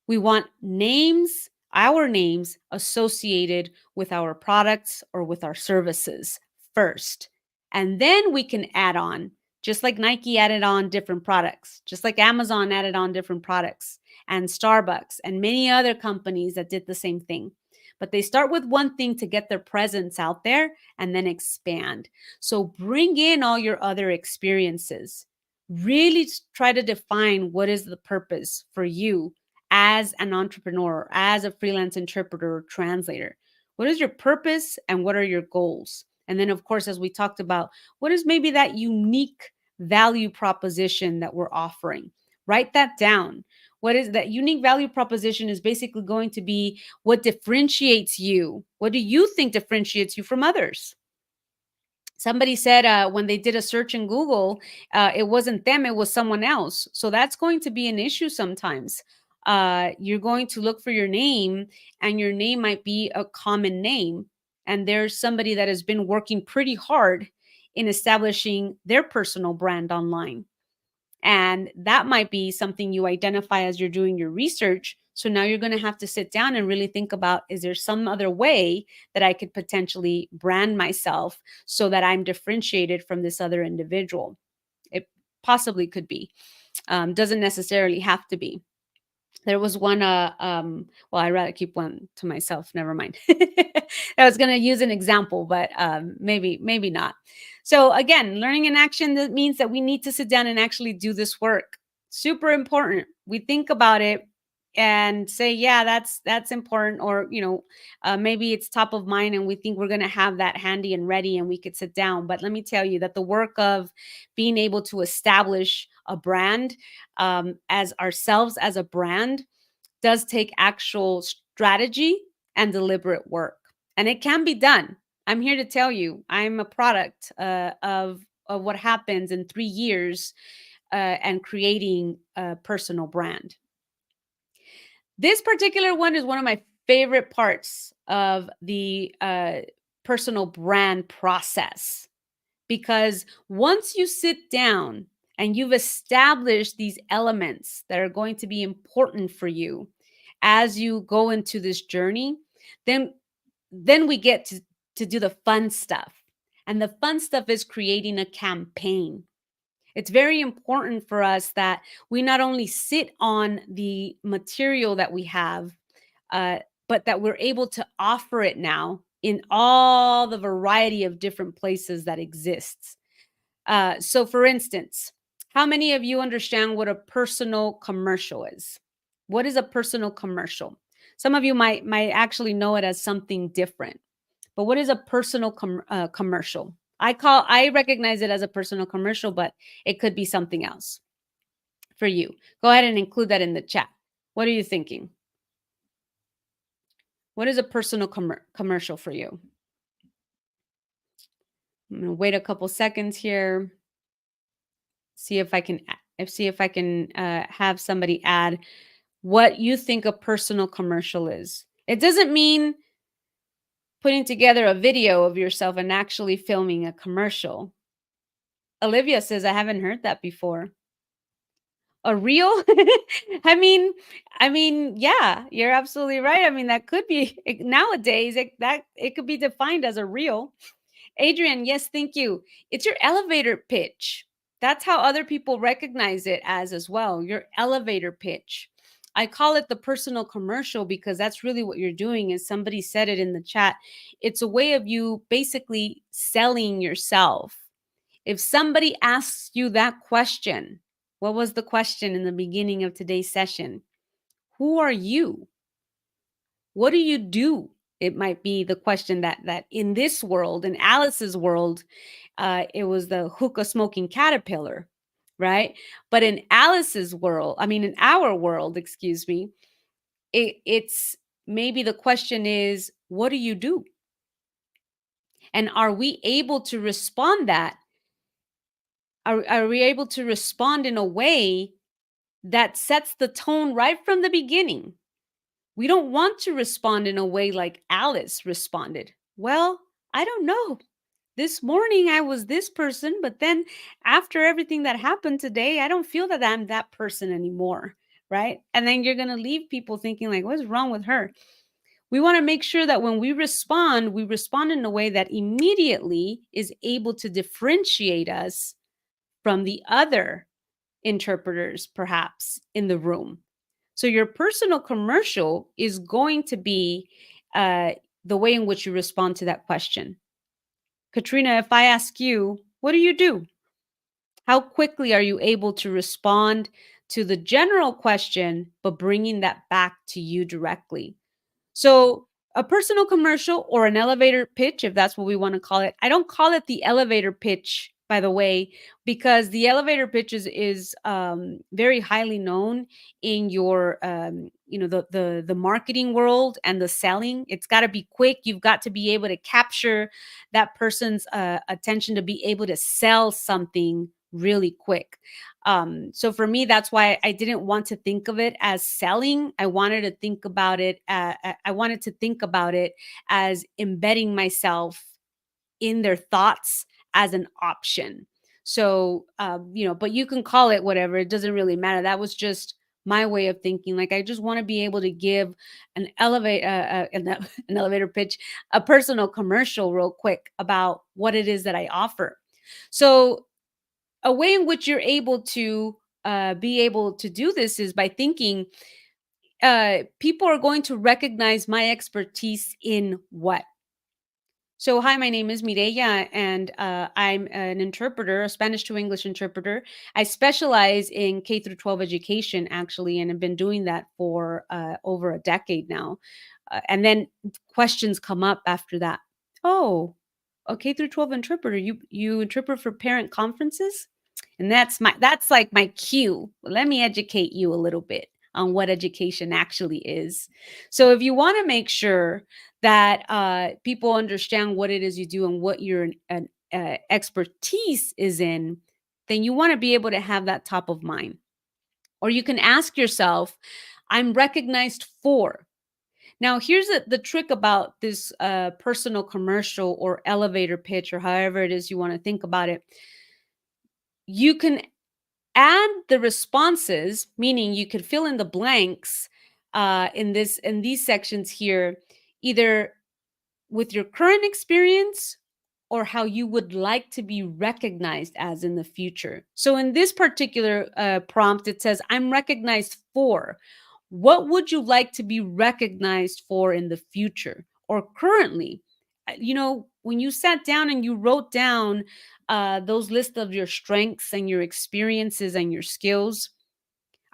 We want names, our names associated with our products or with our services first. And then we can add on, just like Nike added on different products, just like Amazon added on different products, and Starbucks and many other companies that did the same thing. But they start with one thing to get their presence out there and then expand. So bring in all your other experiences. Really try to define what is the purpose for you as an entrepreneur, as a freelance interpreter or translator. What is your purpose and what are your goals? And then, of course, as we talked about, what is maybe that unique value proposition that we're offering? Write that down. What is that unique value proposition is basically going to be what differentiates you. What do you think differentiates you from others? Somebody said when they did a search in Google, it wasn't them, it was someone else. So that's going to be an issue sometimes. You're going to look for your name, and your name might be a common name. And there's somebody that has been working pretty hard in establishing their personal brand online. And that might be something you identify as you're doing your research. So now you're going to have to sit down and really think about, is there some other way that I could potentially brand myself so that I'm differentiated from this other individual? It possibly could be. Doesn't necessarily have to be. There was one, well, I'd rather keep one to myself. Never mind. I was going to use an example, but maybe not. So again, learning in action, that means that we need to sit down and actually do this work. Super important. We think about it and say, yeah, that's important. Or, maybe it's top of mind and we think we're going to have that handy and ready and we could sit down. But let me tell you that the work of being able to establish a brand as ourselves as a brand does take actual strategy and deliberate work. And it can be done. I'm here to tell you, I'm a product of what happens in 3 years and creating a personal brand. This particular one is one of my favorite parts of the personal brand process, because once you sit down and you've established these elements that are going to be important for you as you go into this journey, then we get to do the fun stuff. And the fun stuff is creating a campaign. It's very important for us that we not only sit on the material that we have, but that we're able to offer it now in all the variety of different places that exists. So for instance, how many of you understand what a personal commercial is? What is a personal commercial? Some of you might actually know it as something different. But what is a personal commercial? I recognize it as a personal commercial, but it could be something else for you. Go ahead and include that in the chat. What are you thinking? What is a personal commercial for you? I'm going to wait a couple seconds here. See if I can have somebody add what you think a personal commercial is. It doesn't mean putting together a video of yourself and actually filming a commercial. Olivia says, I haven't heard that before. A reel? I mean, yeah, you're absolutely right. I mean, that could be nowadays it could be defined as a reel. Adrian, yes, thank you. It's your elevator pitch. That's how other people recognize it as well. Your elevator pitch. I call it the personal commercial because that's really what you're doing. As somebody said it in the chat, it's a way of you basically selling yourself. If somebody asks you that question, what was the question in the beginning of today's session? Who are you? What do you do? It might be the question that in this world, in Alice's world, it was the hookah smoking caterpillar, right? But in Alice's world, in our world, excuse me, it's maybe the question is, what do you do? And are we able to respond that? Are we able to respond in a way that sets the tone right from the beginning? We don't want to respond in a way like Alice responded. Well, I don't know. this morning I was this person, but then after everything that happened today, I don't feel that I'm that person anymore, right? And then you're going to leave people thinking like, what's wrong with her? We want to make sure that when we respond in a way that immediately is able to differentiate us from the other interpreters, perhaps in the room. So your personal commercial is going to be uh, the way in which you respond to that question. Katrina, if I ask you, what do you do? How quickly are you able to respond to the general question, but bringing that back to you directly? So, a personal commercial or an elevator pitch, if that's what we want to call it. I don't call it the elevator pitch, by the way, because the elevator pitch is very highly known in your the marketing world and the selling. It's got to be quick. You've got to be able to capture that person's attention to be able to sell something really quick. So for me, that's why I didn't want to think of it as selling. I wanted to think about it. I wanted to think about it as embedding myself in their thoughts as an option. So, but you can call it whatever. It doesn't really matter. That was just my way of thinking. Like I just want to be able to give an elevator pitch, a personal commercial, real quick about what it is that I offer. So a way in which you're able to be able to do this is by thinking people are going to recognize my expertise in what. So, hi, my name is Mireya, and I'm an interpreter, a Spanish to English interpreter. I specialize in K through 12 education, actually, and have been doing that for over a decade now. And then questions come up after that. Oh, a K through 12 interpreter. You interpret for parent conferences, and that's like my cue. Let me educate you a little bit on what education actually is. So, if you want to make sure that people understand what it is you do and what your expertise is in, then you want to be able to have that top of mind. Or you can ask yourself, I'm recognized for. Now, here's the trick about this personal commercial or elevator pitch, or however it is you want to think about it. You can add the responses, meaning you could fill in the blanks in these sections here, either with your current experience or how you would like to be recognized as in the future. So in this particular prompt, it says, I'm recognized for. What would you like to be recognized for in the future or currently? When you sat down and you wrote down those lists of your strengths and your experiences and your skills,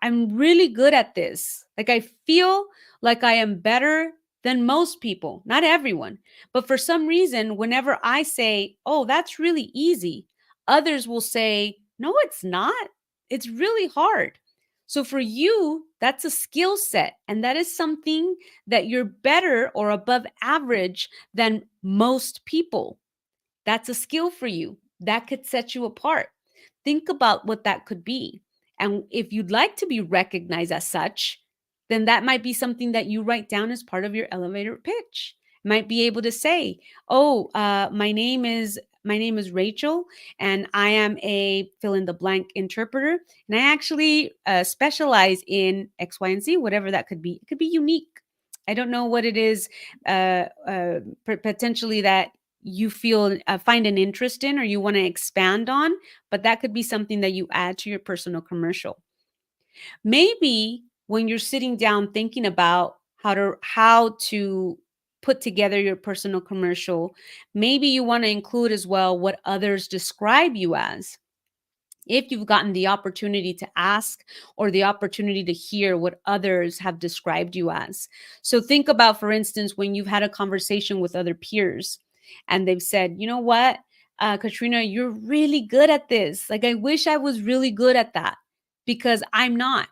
I'm really good at this. Like I feel like I am better than most people, not everyone. But for some reason, whenever I say, oh, that's really easy, others will say, no, it's not. It's really hard. So for you, that's a skill set. And that is something that you're better or above average than most people. That's a skill for you that could set you apart. Think about what that could be. And if you'd like to be recognized as such, then that might be something that you write down as part of your elevator pitch. Might be able to say, "Oh, my name is Rachel, and I am a fill in the blank interpreter, and I actually specialize in X, Y, and Z, whatever that could be. It could be unique. I don't know what it is, potentially that you feel find an interest in or you want to expand on, but that could be something that you add to your personal commercial. Maybe when you're sitting down thinking about how to put together your personal commercial, maybe you want to include as well what others describe you as, if you've gotten the opportunity to ask or the opportunity to hear what others have described you as. So think about, for instance, when you've had a conversation with other peers and they've said, you know what, Katrina, you're really good at this. Like, I wish I was really good at that because I'm not.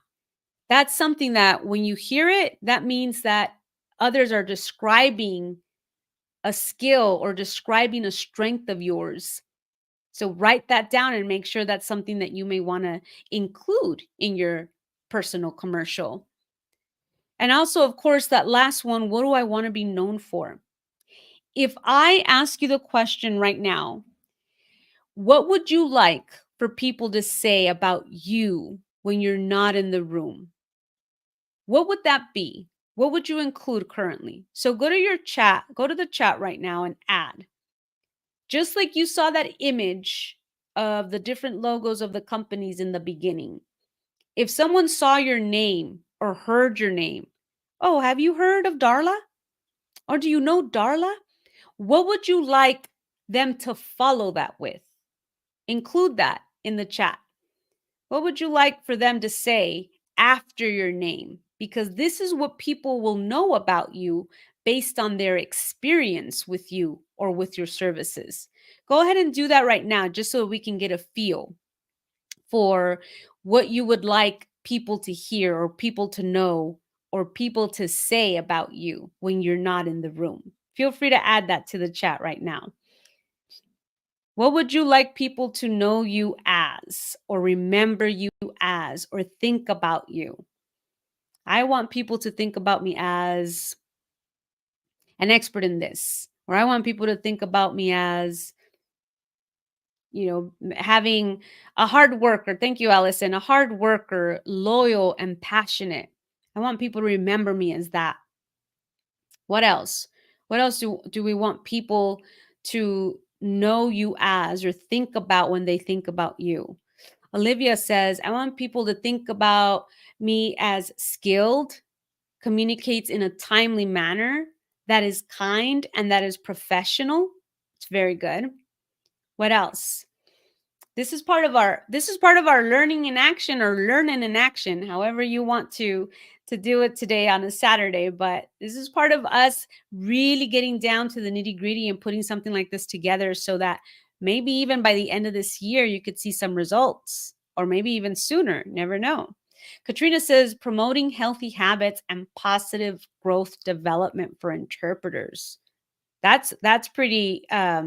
That's something that when you hear it, that means that others are describing a skill or describing a strength of yours. So write that down and make sure that's something that you may want to include in your personal commercial. And also, of course, that last one, what do I want to be known for? If I ask you the question right now, what would you like for people to say about you when you're not in the room? What would that be? What would you include currently? So go to your chat, go to the chat right now and add. Just like you saw that image of the different logos of the companies in the beginning. If someone saw your name or heard your name, oh, have you heard of Darla? Or do you know Darla? What would you like them to follow that with? Include that in the chat. What would you like for them to say after your name? Because this is what people will know about you based on their experience with you or with your services. Go ahead and do that right now, just so we can get a feel for what you would like people to hear or people to know or people to say about you when you're not in the room. Feel free to add that to the chat right now. What would you like people to know you as, or remember you as, or think about you? I want people to think about me as an expert in this, or I want people to think about me as, having a hard worker. Thank you, Allison. A hard worker, loyal and passionate. I want people to remember me as that. What else? What else do we want people to know you as or think about when they think about you? Olivia says, I want people to think about me as skilled, communicates in a timely manner, that is kind, and that is professional. It's very good. What else? This is part of our learning in action, or learning in action, however you want to do it today on a Saturday. But this is part of us really getting down to the nitty-gritty and putting something like this together, so that maybe even by the end of this year you could see some results, or maybe even sooner. Never know. Katrina says, promoting healthy habits and positive growth development for interpreters. That's pretty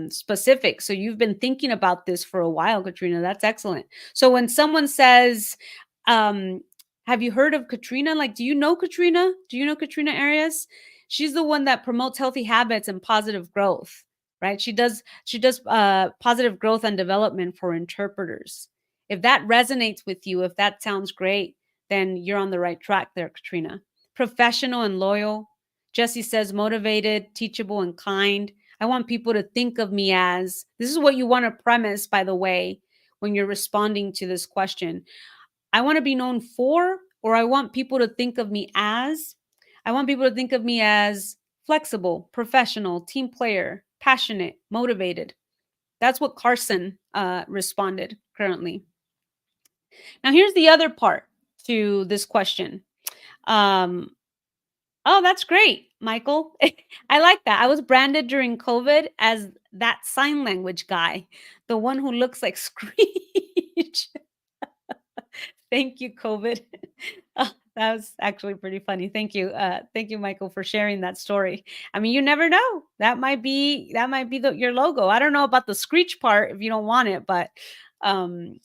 specific. So you've been thinking about this for a while, Katrina. That's excellent. So when someone says, um, "Have you heard of Katrina?" Like, do you know Katrina? Do you know Katrina Arias? She's the one that promotes healthy habits and positive growth, right? She does positive growth and development for interpreters. If that resonates with you, if that sounds great, then you're on the right track there, Katrina. Professional and loyal. Jesse says, motivated, teachable, and kind. I want people to think of me as, this is what you want to premise, by the way, when you're responding to this question. I want to be known for, or I want people to think of me as, I want people to think of me as flexible, professional, team player, passionate, motivated. That's what Carson responded currently. Now, here's the other part to this question. Oh, that's great, Michael. I like that. I was branded during COVID as that sign language guy, the one who looks like Screech. Thank you, COVID. That was actually pretty funny. Thank you, Michael, for sharing that story. I mean, you never know. That might be your logo. I don't know about the Screech part if you don't want it, um,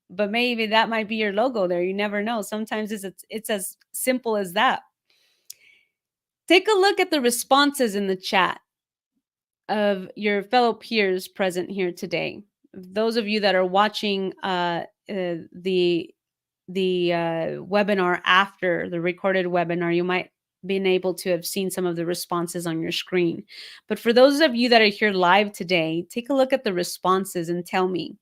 but maybe that might be your logo there. You never know. Sometimes it's as simple as that. Take a look at the responses in the chat of your fellow peers present here today. Those of you that are watching the webinar after the recorded webinar, you might been able to have seen some of the responses on your screen. But for those of you that are here live today, take a look at the responses and tell me,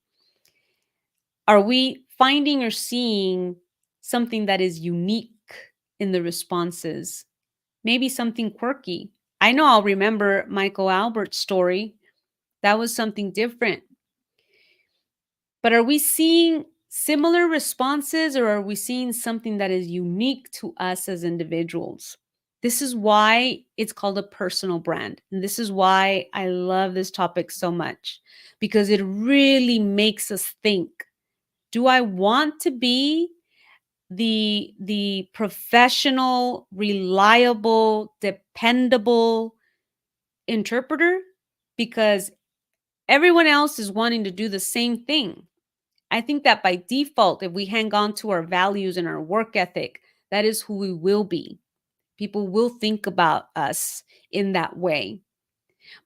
are we finding or seeing something that is unique in the responses? Maybe something quirky. I know I'll remember Michael Albert's story. That was something different. But are we seeing similar responses, or are we seeing something that is unique to us as individuals? This is why it's called a personal brand. And this is why I love this topic so much, because it really makes us think, do I want to be the professional, reliable, dependable interpreter? Because everyone else is wanting to do the same thing. I think that by default, if we hang on to our values and our work ethic, that is who we will be. People will think about us in that way.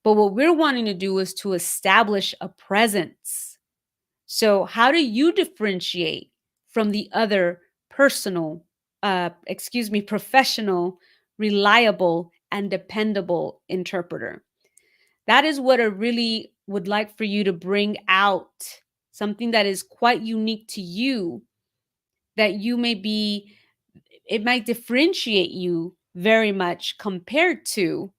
But what we're wanting to do is to establish a presence. So how do you differentiate from the other personal, professional, reliable, and dependable interpreter? That is what I really would like for you to bring out, something that is quite unique to you, that you may be, it might differentiate you very much compared to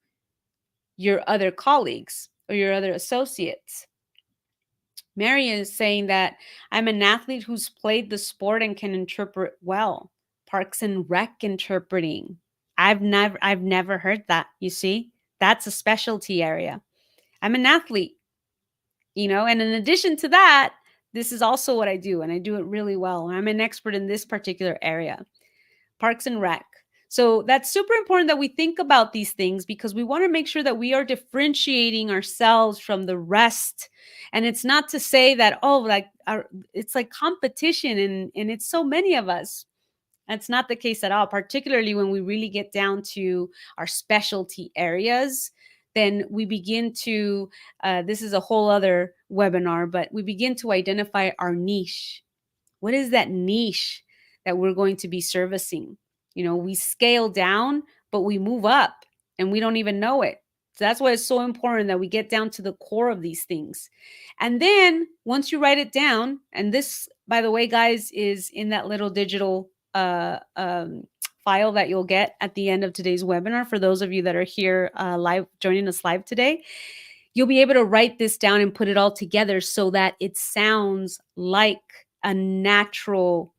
your other colleagues or your other associates. Mary is saying that I'm an athlete who's played the sport and can interpret well. Parks and Rec interpreting. I've never heard that. You see? That's a specialty area. I'm an athlete, and in addition to that, this is also what I do, and I do it really well. I'm an expert in this particular area. Parks and Rec. So that's super important that we think about these things, because we want to make sure that we are differentiating ourselves from the rest. And it's not to say that, oh, it's like competition and it's so many of us. That's not the case at all, particularly when we really get down to our specialty areas. Then we begin to, this is a whole other webinar, but we begin to identify our niche. What is that niche that we're going to be servicing? We scale down, but we move up and we don't even know it. So that's why it's so important that we get down to the core of these things. And then once you write it down, and this, by the way, guys, is in that little digital file that you'll get at the end of today's webinar. For those of you that are here live, joining us live today, you'll be able to write this down and put it all together so that it sounds like a natural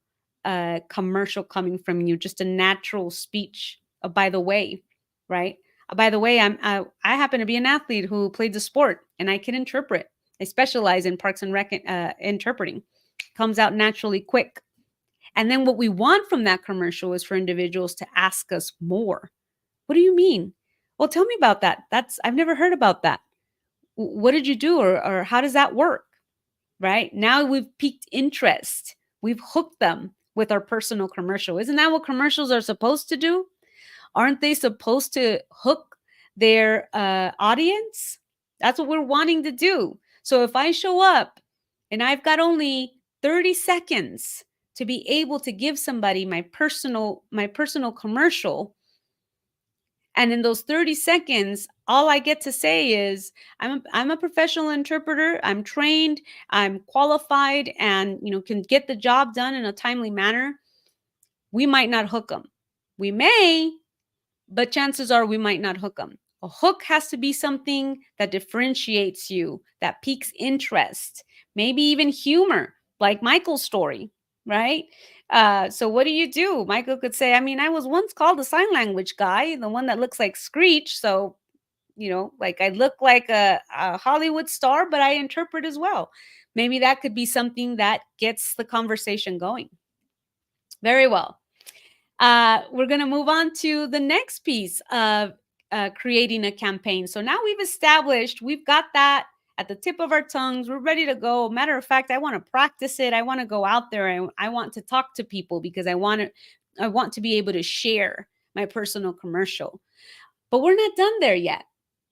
commercial coming from you, just a natural speech. By the way, right? By the way, I happen to be an athlete who played the sport, and I can interpret. I specialize in Parks and Rec interpreting. Comes out naturally quick. And then what we want from that commercial is for individuals to ask us more. What do you mean? Well, tell me about that. I've never heard about that. What did you do, or how does that work? Right? Now we've piqued interest. We've hooked them with our personal commercial. Isn't that what commercials are supposed to do? Aren't they supposed to hook their audience? That's what we're wanting to do. So if I show up and I've got only 30 seconds to be able to give somebody my personal commercial, and in those 30 seconds, all I get to say is, I'm a professional interpreter. I'm trained, I'm qualified, and can get the job done in a timely manner. We might not hook them. We may, but chances are we might not hook them. A hook has to be something that differentiates you, that piques interest, maybe even humor, like Michael's story, right? So what do? Michael could say, I was once called a sign language guy, the one that looks like Screech. So, like I look like a Hollywood star, but I interpret as well. Maybe that could be something that gets the conversation going. Very well. We're going to move on to the next piece of creating a campaign. So now we've got that at the tip of our tongues. We're ready to go. Matter of fact, I want to practice it. I want to go out there and I want to talk to people because I want to be able to share my personal commercial. But we're not done there yet.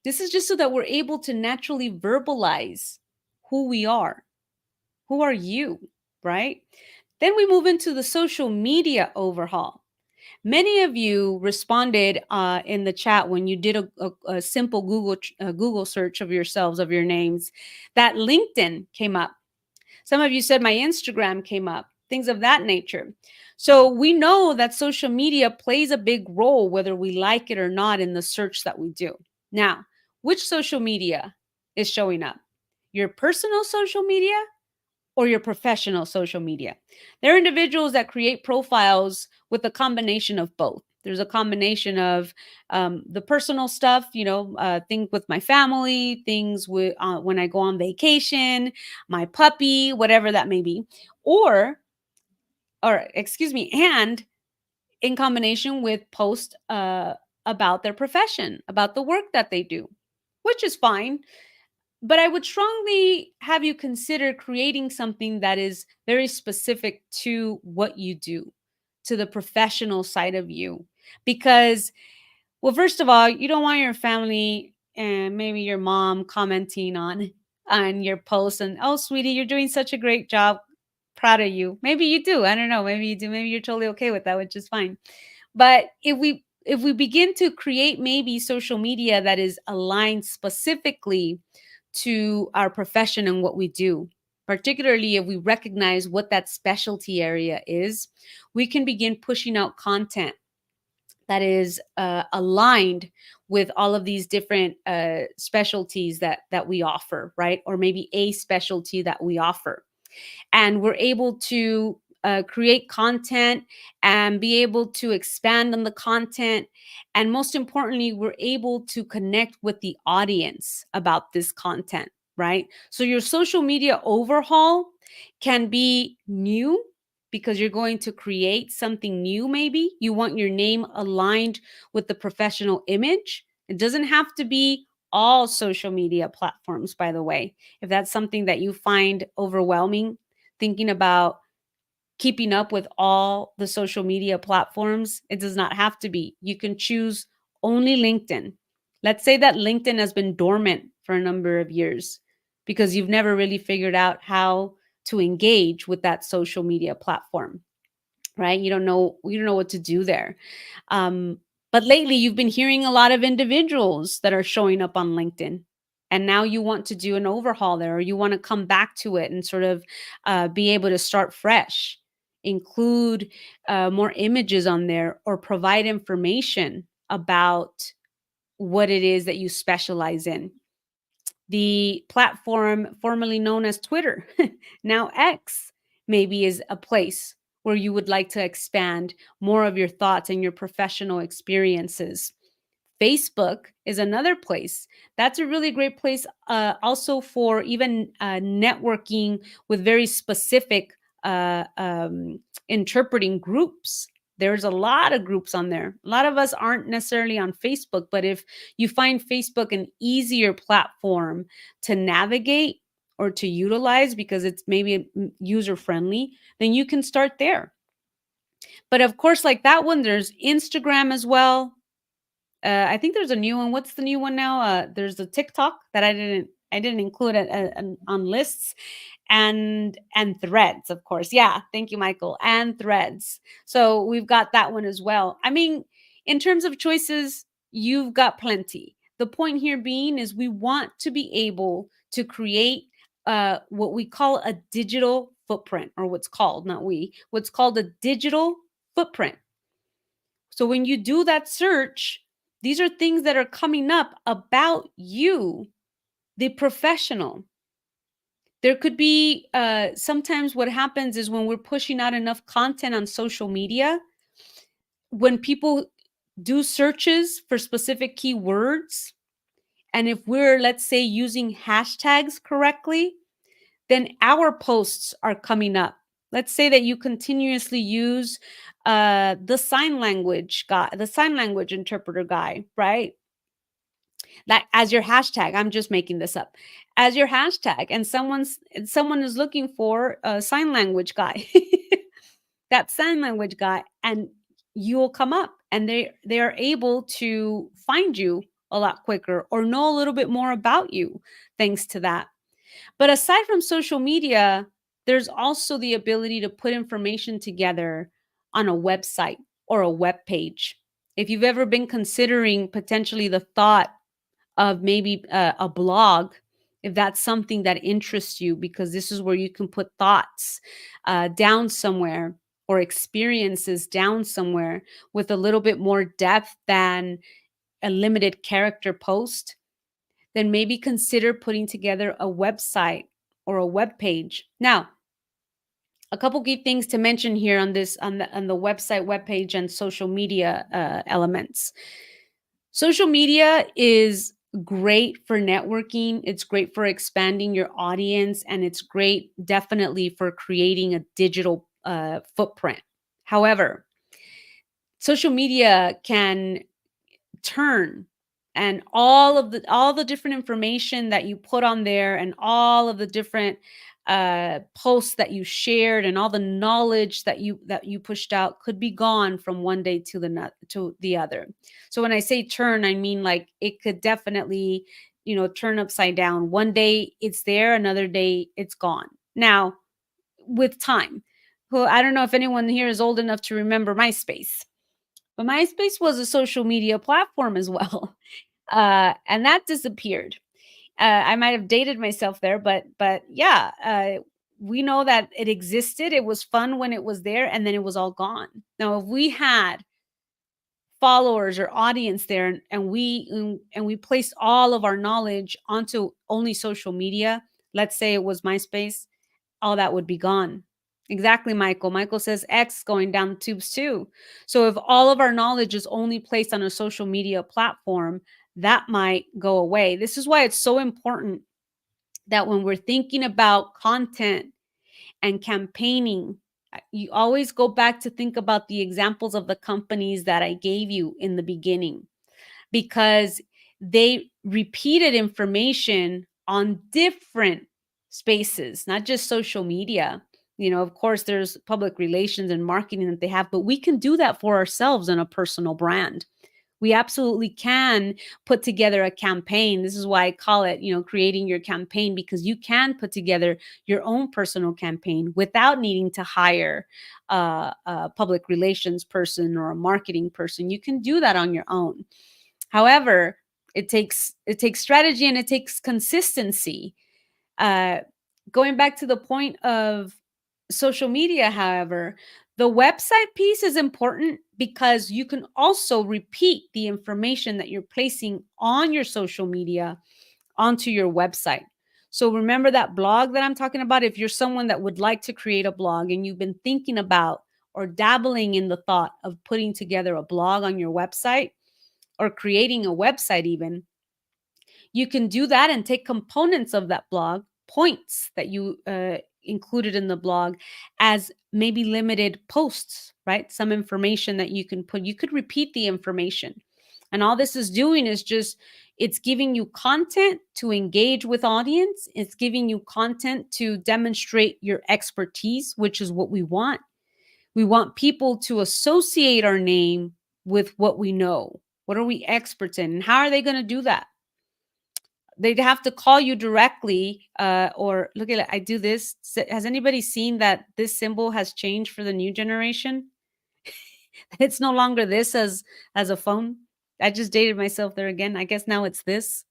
This is just so that we're able to naturally verbalize who we are. Who are you, right? Then we move into the social media overhaul. Many of you responded in the chat when you did a simple Google search of yourselves, of your names, that LinkedIn came up. Some of you said my Instagram came up, things of that nature. So we know that social media plays a big role, whether we like it or not, in the search that we do. Now, which social media is showing up? Your personal social media or your professional social media? There are individuals that create profiles with a combination of both. There's a combination of the personal stuff, things with my family, things with when I go on vacation, my puppy, whatever that may be, and in combination with posts about their profession, about the work that they do, which is fine. But I would strongly have you consider creating something that is very specific to what you do, to the professional side of you. Because, well, first of all, you don't want your family and maybe your mom commenting on your post and, oh, sweetie, you're doing such a great job. Proud of you. Maybe you do. I don't know. Maybe you do. Maybe you're totally okay with that, which is fine. But if we begin to create maybe social media that is aligned specifically to our profession and what we do, particularly if we recognize what that specialty area is, we can begin pushing out content that is aligned with all of these different specialties that we offer, right? Or maybe a specialty that we offer, and we're able to create content and be able to expand on the content. And most importantly, we're able to connect with the audience about this content, right? So your social media overhaul can be new because you're going to create something new. Maybe you want your name aligned with the professional image. It doesn't have to be all social media platforms, by the way. If that's something that you find overwhelming, thinking about keeping up with all the social media platforms, it does not have to be. You can choose only LinkedIn. Let's say that LinkedIn has been dormant for a number of years because you've never really figured out how to engage with that social media platform, right? You don't know what to do there. But lately, you've been hearing a lot of individuals that are showing up on LinkedIn, and now you want to do an overhaul there, or you want to come back to it and sort of be able to start fresh, include more images on there, or provide information about what it is that you specialize in. The platform formerly known as Twitter, now X, maybe is a place where you would like to expand more of your thoughts and your professional experiences. Facebook is another place. That's a really great place also for even networking with very specific interpreting groups. There's a lot of groups on there. A lot of us aren't necessarily on Facebook, but if you find Facebook an easier platform to navigate or to utilize because it's maybe user friendly, then you can start there. But of course, like that one, there's Instagram as well. I think there's a new one. What's the new one now? There's a TikTok that I didn't include on lists, and Threads, of course. Yeah, thank you, Michael. And Threads. So we've got that one as well. I mean, in terms of choices, you've got plenty. The point here being is we want to be able to create what we call a digital footprint, or what's called a digital footprint. So when you do that search, these are things that are coming up about you, the professional. There could be sometimes what happens is when we're pushing out enough content on social media, when people do searches for specific keywords, and if we're, let's say, using hashtags correctly, then our posts are coming up. Let's say that you continuously use the sign language guy, the sign language interpreter guy, right? That as your hashtag. I'm just making this up. As your hashtag, and someone is looking for a sign language guy, that sign language guy, and you will come up, and they are able to find you a lot quicker or know a little bit more about you thanks to that. But aside from social media, there's also the ability to put information together on a website or a web page. If you've ever been considering potentially the thought of maybe a blog, if that's something that interests you, because this is where you can put thoughts down somewhere, or experiences down somewhere with a little bit more depth than a limited character post, then maybe consider putting together a website or a web page. Now, a couple key things to mention here on the website, web page, and social media elements. Social media is great for networking. It's great for expanding your audience, and it's great definitely for creating a digital footprint. However, social media can turn, and all the different information that you put on there, and all of the different posts that you shared and all the knowledge that you pushed out could be gone from one day to the other. So when I say turn, I mean like it could definitely, turn upside down. One day it's there, another day it's gone. Now, with time. Well, I don't know if anyone here is old enough to remember MySpace, but MySpace was a social media platform as well, and that disappeared. I might have dated myself there, but yeah, we know that it existed. It was fun when it was there, and then it was all gone. Now, if we had followers or audience there, and we placed all of our knowledge onto only social media, let's say it was MySpace, all that would be gone. Exactly, Michael. Michael says X going down the tubes too. So if all of our knowledge is only placed on a social media platform, that might go away. This is why it's so important that when we're thinking about content and campaigning, you always go back to think about the examples of the companies that I gave you in the beginning, because they repeated information on different spaces, not just social media. Of course, there's public relations and marketing that they have, but we can do that for ourselves in a personal brand. We absolutely can put together a campaign. This is why I call it, creating your campaign, because you can put together your own personal campaign without needing to hire a public relations person or a marketing person. You can do that on your own. However, it takes strategy and it takes consistency. Uh, Going back to the point of social media, however, the website piece is important because you can also repeat the information that you're placing on your social media onto your website. So remember that blog that I'm talking about? If you're someone that would like to create a blog and you've been thinking about or dabbling in the thought of putting together a blog on your website or creating a website even, you can do that and take components of that blog, points that you included in the blog, as maybe limited posts, right? Some information that you can put. You could repeat the information. And all this is doing is just, it's giving you content to engage with audience. It's giving you content to demonstrate your expertise, which is what we want. We want people to associate our name with what we know. What are we experts in? And how are they going to do that? They'd have to call you directly, or look at it. I do this. Has anybody seen that this symbol has changed for the new generation? It's no longer this as a phone. I just dated myself there again. I guess now it's this.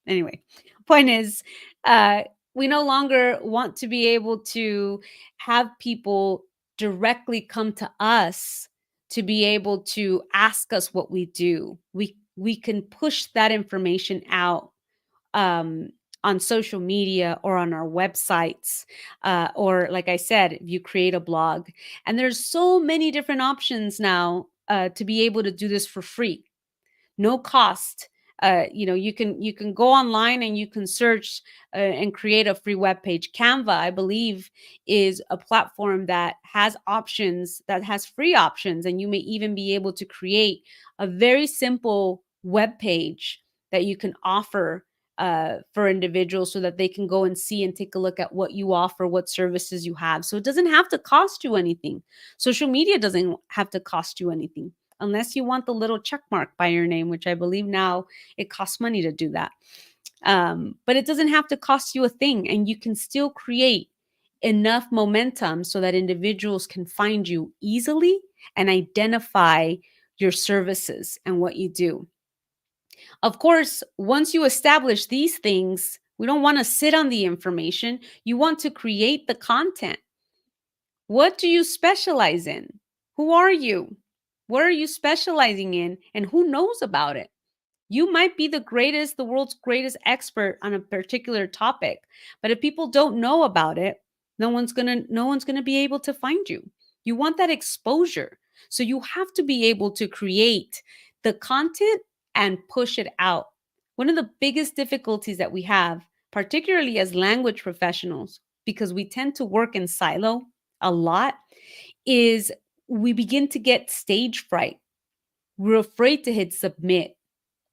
Anyway, point is, uh, we no longer want to be able to have people directly come to us to be able to ask us what we do. We can push that information out, um, on social media or on our websites, or like I said, if you create a blog. And there's so many different options now, to be able to do this for free, no cost. You can go online and you can search, and create a free web page. Canva, I believe, is a platform that has options, that has free options, and you may even be able to create a very simple web page that you can offer, for individuals, so that they can go and see and take a look at what you offer, what services you have. So it doesn't have to cost you anything. Social media doesn't have to cost you anything, unless you want the little check mark by your name, which I believe now it costs money to do that. But it doesn't have to cost you a thing, and you can still create enough momentum so that individuals can find you easily and identify your services and what you do. Of course, once you establish these things, we don't want to sit on the information. You want to create the content. What do you specialize in? Who are you? What are you specializing in? And who knows about it? You might be the world's greatest expert on a particular topic, but if people don't know about it, no one's gonna be able to find you. You want that exposure. So you have to be able to create the content and push it out. One of the biggest difficulties that we have, particularly as language professionals, because we tend to work in silo a lot, is we begin to get stage fright. We're afraid to hit submit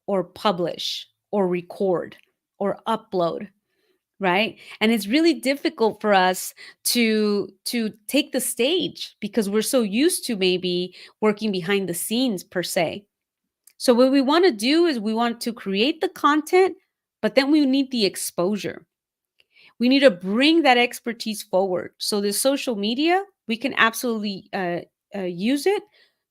or publish or record or upload. right? And it's really difficult for us to take the stage because we're so used to maybe working behind the scenes per se. So what we want to do is we want to create the content, but then we need the exposure. We need to bring that expertise forward. So the social media, we can absolutely use it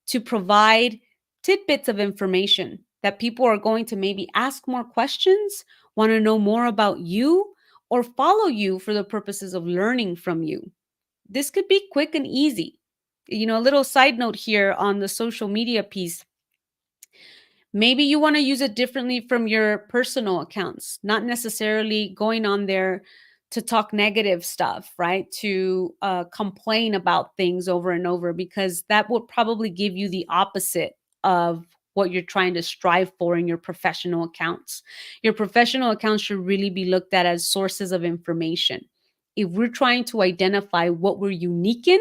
to provide tidbits of information that people are going to maybe ask more questions, want to know more about you, or follow you for the purposes of learning from you. This could be quick and easy. A little side note here on the social media piece. Maybe you want to use it differently from your personal accounts, not necessarily going on there to talk negative stuff, right? To complain about things over and over, because that will probably give you the opposite of what you're trying to strive for in your professional accounts. Your professional accounts should really be looked at as sources of information. If we're trying to identify what we're unique in,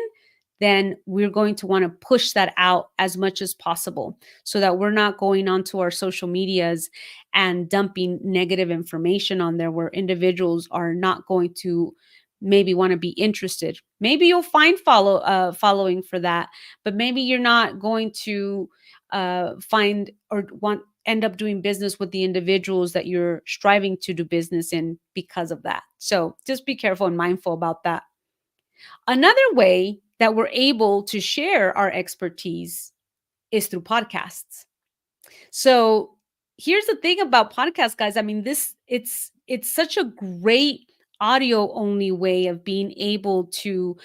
then we're going to want to push that out as much as possible so that we're not going onto our social medias and dumping negative information on there where individuals are not going to maybe want to be interested. Maybe you'll find following for that, but maybe you're not going to find or want end up doing business with the individuals that you're striving to do business in because of that. So just be careful and mindful about that. Another way that we're able to share our expertise is through podcasts. So here's the thing about podcasts, guys. I mean, it's such a great audio only way of being able to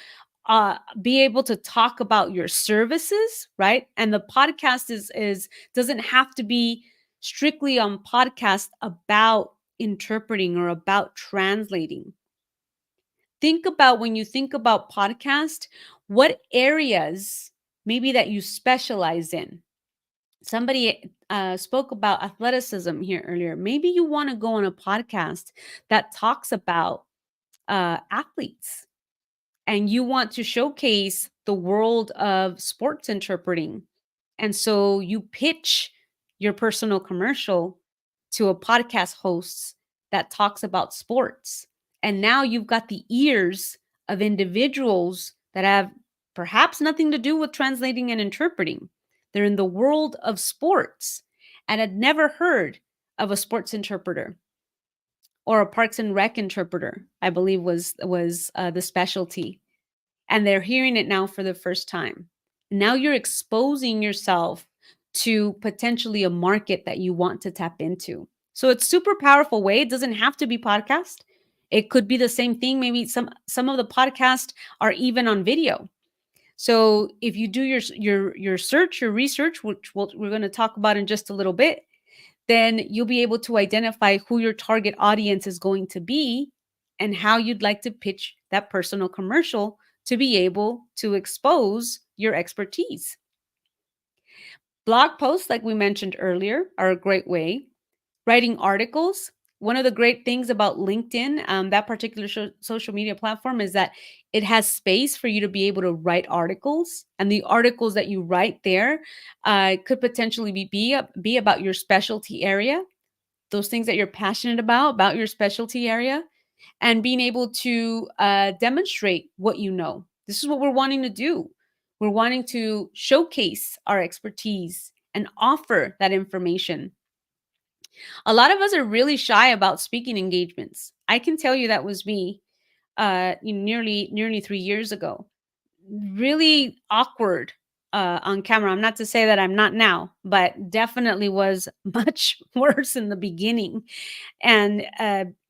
be able to talk about your services, right? And the podcast is doesn't have to be strictly on podcast about interpreting or about translating. Think about when you think about podcast, what areas maybe that you specialize in. Somebody spoke about athleticism here earlier. Maybe you want to go on a podcast that talks about athletes and you want to showcase the world of sports interpreting. And so you pitch your personal commercial to a podcast host that talks about sports. And now you've got the ears of individuals that have perhaps nothing to do with translating and interpreting. They're in the world of sports and had never heard of a sports interpreter or a Parks and Rec interpreter, I believe was the specialty, and they're hearing it now for the first time. Now you're exposing yourself to potentially a market that you want to tap into. So it's super powerful way. It doesn't have to be podcast. It could be the same thing. Maybe some of the podcasts are even on video. So if you do your search, your research, which we're going to talk about in just a little bit, then you'll be able to identify who your target audience is going to be and how you'd like to pitch that personal commercial to be able to expose your expertise. Blog posts, like we mentioned earlier, are a great way. Writing articles. One of the great things about LinkedIn, that particular social media platform, is that it has space for you to be able to write articles. And the articles that you write there could potentially be about your specialty area, those things that you're passionate about your specialty area, and being able to demonstrate what you know. This is what we're wanting to do. We're wanting to showcase our expertise and offer that information. A lot of us are really shy about speaking engagements. I can tell you that was me nearly 3 years ago. Really awkward on camera. I'm not to say that I'm not now, but definitely was much worse in the beginning. And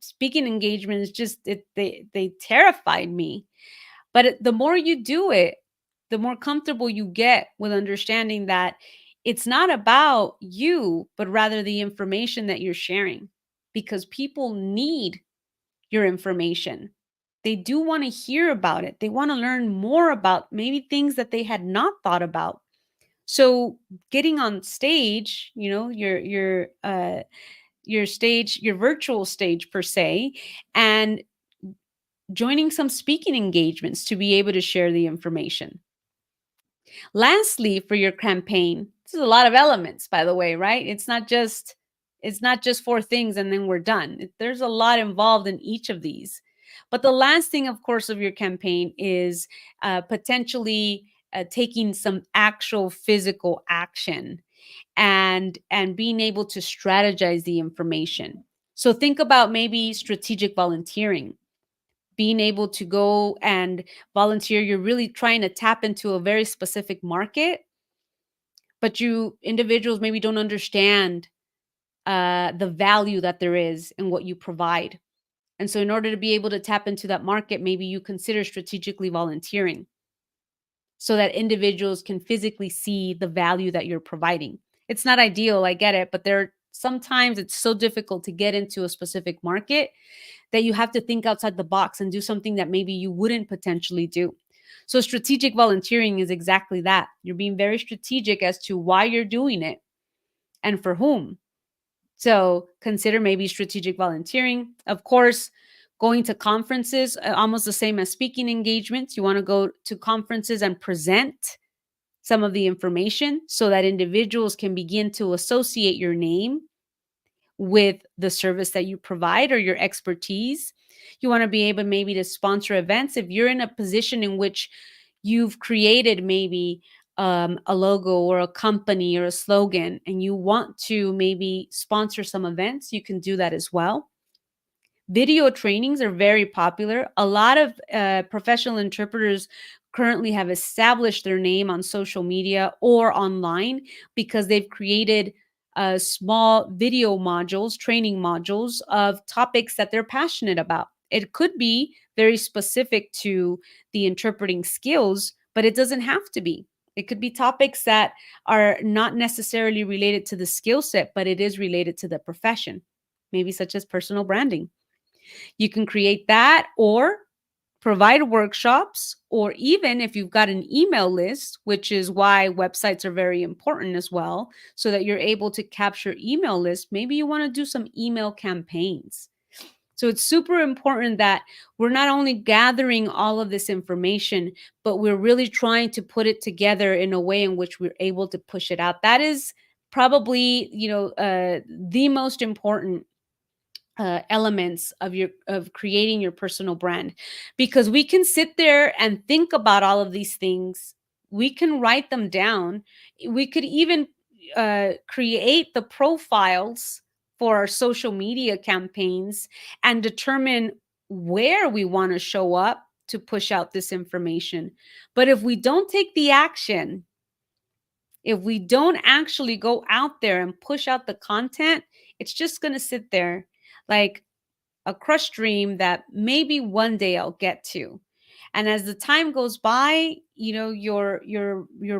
speaking engagements they terrified me. But the more you do it, the more comfortable you get with understanding that it's not about you, but rather the information that you're sharing, because people need your information. They do want to hear about it. They want to learn more about maybe things that they had not thought about. So getting on stage, your stage, your virtual stage per se, and joining some speaking engagements to be able to share the information. Lastly, for your campaign, this is a lot of elements, by the way, right? It's not just It's not just 4 things and then we're done. There's a lot involved in each of these. But the last thing, of course, of your campaign is potentially taking some actual physical action and being able to strategize the information. So think about maybe strategic volunteering, being able to go and volunteer. You're really trying to tap into a very specific market, but you individuals maybe don't understand the value that there is in what you provide. And so, in order to be able to tap into that market, maybe you consider strategically volunteering so that individuals can physically see the value that you're providing. It's not ideal, I get it, but sometimes it's so difficult to get into a specific market that you have to think outside the box and do something that maybe you wouldn't potentially do. So strategic volunteering is exactly that. You're being very strategic as to why you're doing it and for whom. So consider maybe strategic volunteering. Of course, going to conferences, almost the same as speaking engagements. You want to go to conferences and present some of the information so that individuals can begin to associate your name with the service that you provide or your expertise. You want to be able maybe to sponsor events. If you're in a position in which you've created maybe a logo or a company or a slogan and you want to maybe sponsor some events, you can do that as well. Video trainings are very popular. A lot of professional interpreters currently have established their name on social media or online because they've created small video modules, training modules of topics that they're passionate about. It could be very specific to the interpreting skills, but it doesn't have to be. It could be topics that are not necessarily related to the skill set, but it is related to the profession, maybe such as personal branding. You can create that or provide workshops, or even if you've got an email list, which is why websites are very important as well, so that you're able to capture email lists. Maybe you want to do some email campaigns. So it's super important that we're not only gathering all of this information, but we're really trying to put it together in a way in which we're able to push it out. That is probably, the most important elements of creating your personal brand, because we can sit there and think about all of these things. We can write them down. We could even create the profiles for our social media campaigns and determine where we want to show up to push out this information. But if we don't take the action, if we don't actually go out there and push out the content, it's just going to sit there like a crushed dream that maybe one day I'll get to. And as the time goes by, your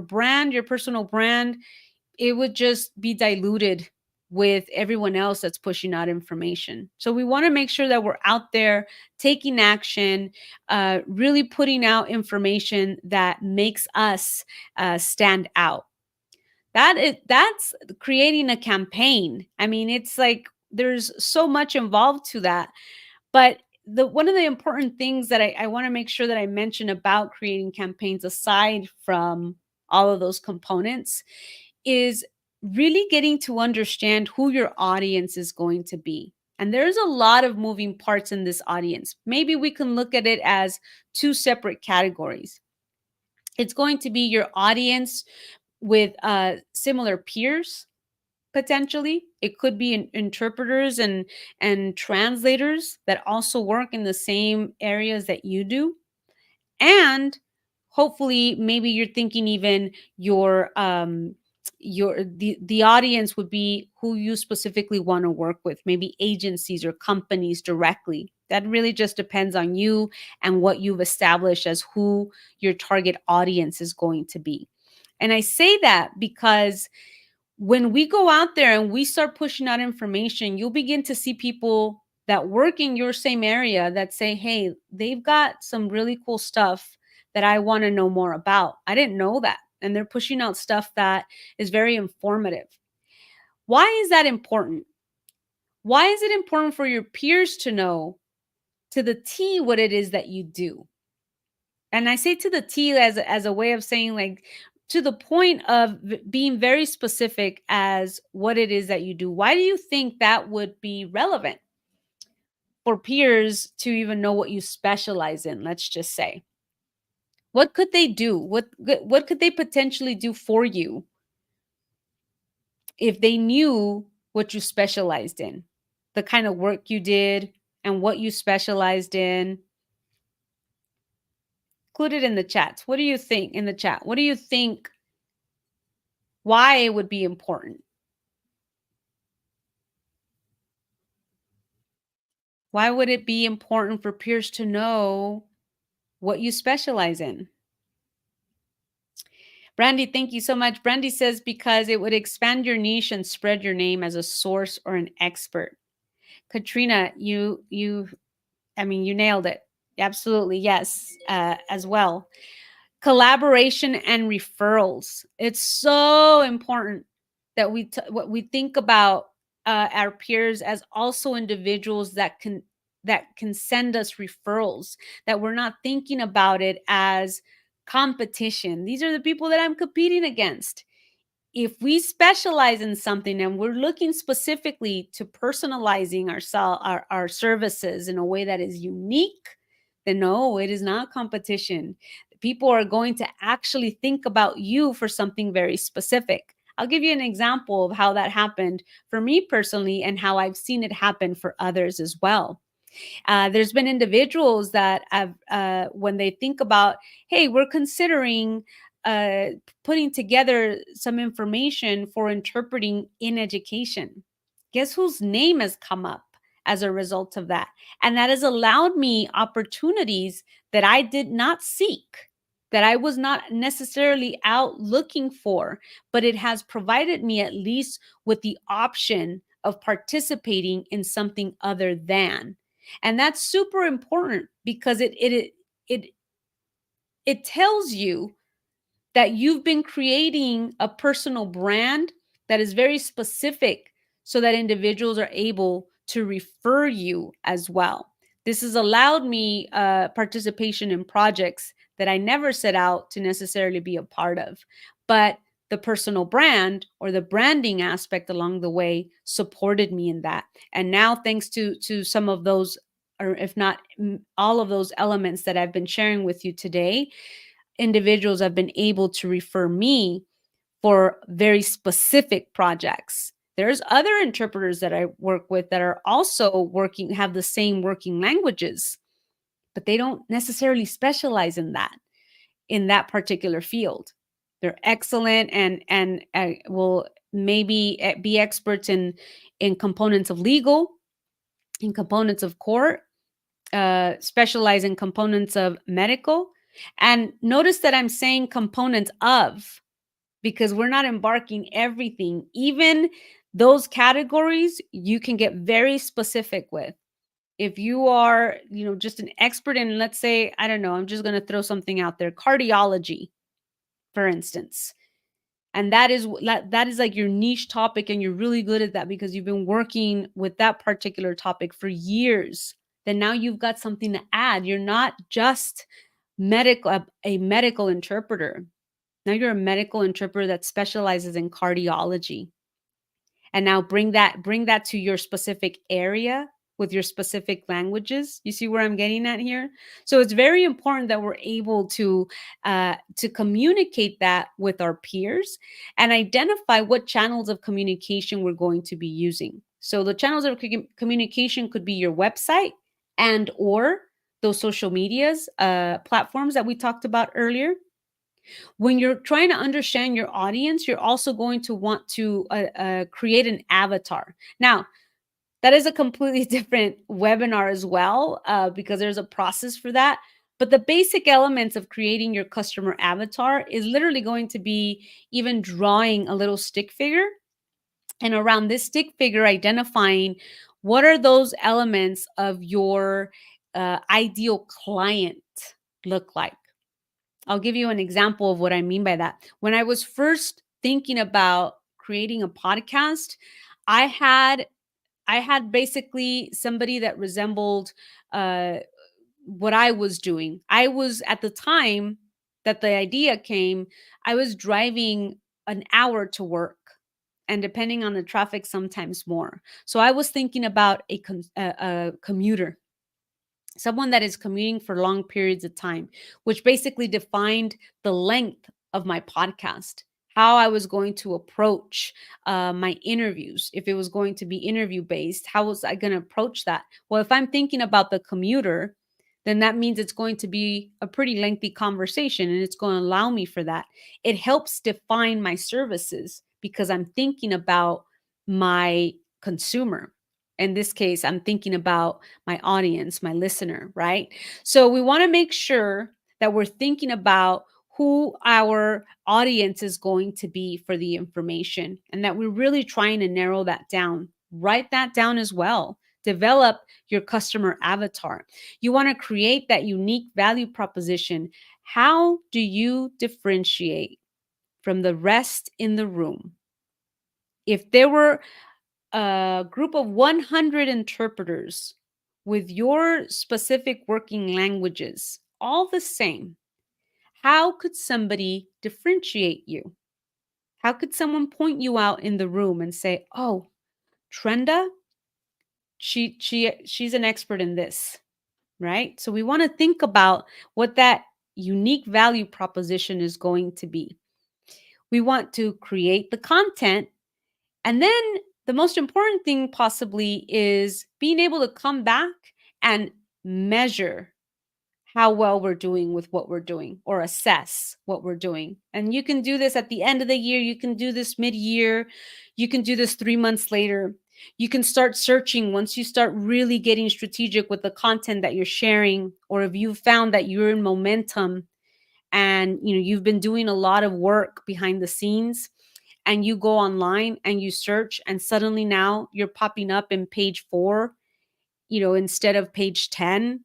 brand, your personal brand, it would just be diluted with everyone else that's pushing out information. So we want to make sure that we're out there taking action, really putting out information that makes us stand out. That's creating a campaign. I mean, it's like there's so much involved to that. But the one of the important things that I want to make sure that I mention about creating campaigns, aside from all of those components, is really getting to understand who your audience is going to be. And there's a lot of moving parts in this audience. Maybe we can look at it as two separate categories. It's going to be your audience with similar peers. Potentially it could be interpreters and translators that also work in the same areas that you do. And hopefully maybe you're thinking even the audience would be who you specifically want to work with, maybe agencies or companies directly. That really just depends on you and what you've established as who your target audience is going to be. And I say that because when we go out there and we start pushing out information, you'll begin to see people that work in your same area that say, hey, they've got some really cool stuff that I want to know more about. I didn't know that. And they're pushing out stuff that is very informative. Why is that important? Why is it important for your peers to know to the T what it is that you do? And I say to the T as a way of saying, like, to the point of being very specific as what it is that you do. Why do you think that would be relevant for peers to even know what you specialize in? Let's just say, what could they do? What could they potentially do for you if they knew what you specialized in, the kind of work you did and what you specialized in? Include it in the chats. What do you think in the chat? What do you think, why it would be important? Why would it be important for peers to know what you specialize in? Brandy, thank you so much. Brandy says because it would expand your niche and spread your name as a source or an expert. Katrina, I mean, you nailed it. Absolutely, yes, as well. Collaboration and referrals. It's so important that what we think about our peers as also individuals that can send us referrals, that we're not thinking about it as competition. These are the people that I'm competing against. If we specialize in something and we're looking specifically to personalizing our services in a way that is unique, then no, it is not competition. People are going to actually think about you for something very specific. I'll give you an example of how that happened for me personally and how I've seen it happen for others as well. There's been individuals that have, when they think about, hey, we're considering uh, putting together some information for interpreting in education. Guess whose name has come up as a result of that? And that has allowed me opportunities that I did not seek, that I was not necessarily out looking for, but it has provided me at least with the option of participating in something other than. And that's super important because it it tells you that you've been creating a personal brand that is very specific so that individuals are able to refer you as well. This has allowed me participation in projects that I never set out to necessarily be a part of, but the personal brand or the branding aspect along the way supported me in that. And now, thanks to some of those, or if not all of those elements that I've been sharing with you today, individuals have been able to refer me for very specific projects. There's other interpreters that I work with that are also have the same working languages, but they don't necessarily specialize in that particular field. They're excellent and will maybe be experts in components of legal, in components of court, specialize in components of medical. And notice that I'm saying components of, because we're not embarking everything. Even those categories you can get very specific with. If you are, just an expert in, let's say, I don't know, I'm just going to throw something out there, cardiology, for instance. And that is like your niche topic, and you're really good at that because you've been working with that particular topic for years. Then now you've got something to add. You're not just a medical interpreter. Now you're a medical interpreter that specializes in cardiology. And now bring that to your specific area with your specific languages. You see where I'm getting at here? So it's very important that we're able to communicate that with our peers and identify what channels of communication we're going to be using. So the channels of communication could be your website and or those social medias platforms that we talked about earlier. When you're trying to understand your audience, you're also going to want to create an avatar. Now, that is a completely different webinar as well, because there's a process for that. But the basic elements of creating your customer avatar is literally going to be even drawing a little stick figure, and around this stick figure, identifying what are those elements of your ideal client look like. I'll give you an example of what I mean by that. When I was first thinking about creating a podcast, I had basically somebody that resembled what I was doing. I was, at the time, that the idea came, I was driving an hour to work, and depending on the traffic, sometimes more. So I was thinking about a commuter, someone that is commuting for long periods of time, which basically defined the length of my podcast, how I was going to approach my interviews. If it was going to be interview based, how was I going to approach that? Well, if I'm thinking about the commuter, then that means it's going to be a pretty lengthy conversation, and it's going to allow me for that. It helps define my services because I'm thinking about my consumer. In this case, I'm thinking about my audience, my listener, right? So we want to make sure that we're thinking about who our audience is going to be for the information, and that we're really trying to narrow that down. Write that down as well. Develop your customer avatar. You want to create that unique value proposition. How do you differentiate from the rest in the room? If there were a group of 100 interpreters with your specific working languages, all the same, how could somebody differentiate you? How could someone point you out in the room and say, "Oh, Trenda, she's an expert in this," right? So we want to think about what that unique value proposition is going to be. We want to create the content. And then the most important thing possibly is being able to come back and measure how well we're doing with what we're doing, or assess what we're doing. And you can do this at the end of the year. You can do this mid-year. You can do this 3 months later. You can start searching once you start really getting strategic with the content that you're sharing, or if you found that you're in momentum and you've been doing a lot of work behind the scenes, and you go online and you search, and suddenly now you're popping up in page 4, instead of page 10.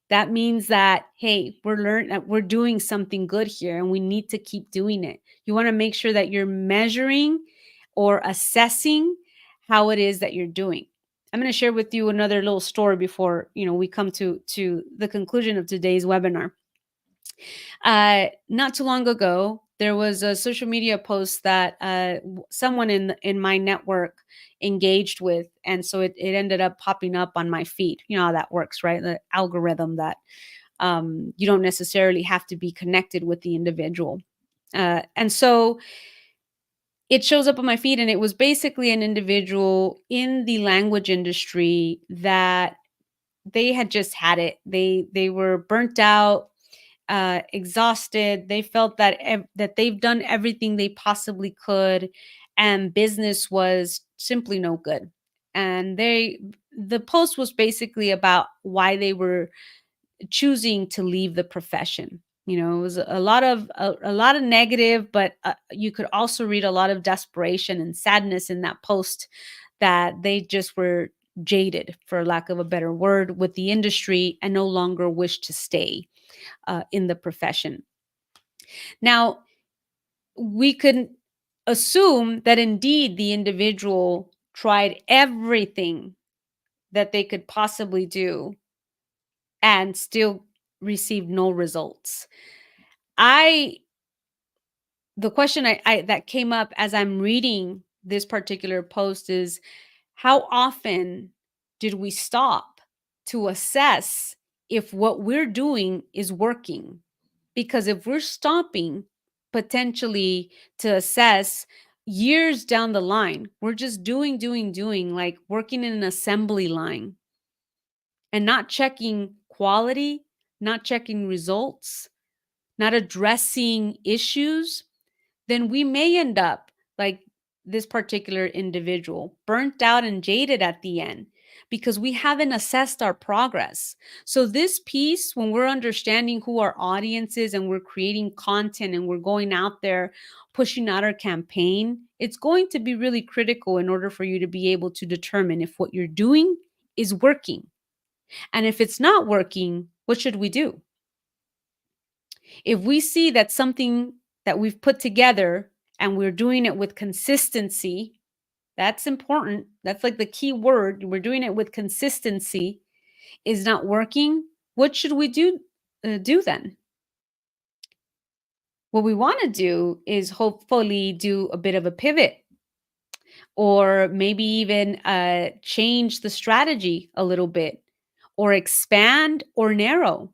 That means that, hey, we're doing something good here, and we need to keep doing it. You want to make sure that you're measuring or assessing how it is that you're doing. I'm going to share with you another little story before we come to the conclusion of today's webinar. Not too long ago, there was a social media post that someone in my network engaged with, and so it ended up popping up on my feed. You know how that works, right? The algorithm that you don't necessarily have to be connected with the individual, and so it shows up on my feed, and it was basically an individual in the language industry that they had just had it. They were burnt out, exhausted. They felt that that they've done everything they possibly could, and business was simply no good. And the post was basically about why they were choosing to leave the profession. It was a lot of negative, but you could also read a lot of desperation and sadness in that post, that they just were jaded, for lack of a better word, with the industry, and no longer wish to stay in the profession. Now, we could assume that indeed the individual tried everything that they could possibly do and still received no results. I The question I that came up as I'm reading this particular post is, how often did we stop to assess if what we're doing is working? Because if we're stopping potentially to assess years down the line, we're just doing, like working in an assembly line, and not checking quality, not checking results, not addressing issues, then we may end up like this particular individual, burnt out and jaded at the end, because we haven't assessed our progress. So, this piece, when we're understanding who our audience is and we're creating content and we're going out there pushing out our campaign, it's going to be really critical in order for you to be able to determine if what you're doing is working. And if it's not working, what should we do? If we see that something that we've put together and we're doing it with consistency, that's important. That's like the key word. We're doing it with consistency, is not working. What should we do then? What we want to do is hopefully do a bit of a pivot, or maybe even change the strategy a little bit, or expand or narrow.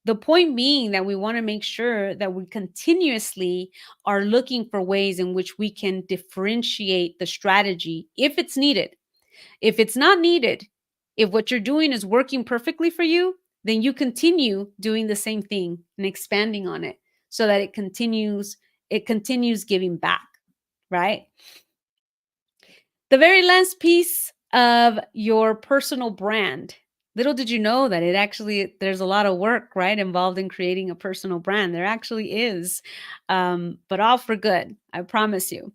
The point being that we want to make sure that we continuously are looking for ways in which we can differentiate the strategy if it's needed. If it's not needed, if what you're doing is working perfectly for you, then you continue doing the same thing and expanding on it so that it continues giving back, right? The very last piece of your personal brand. Little did you know that there's a lot of work, right, involved in creating a personal brand. There actually is, but all for good, I promise you.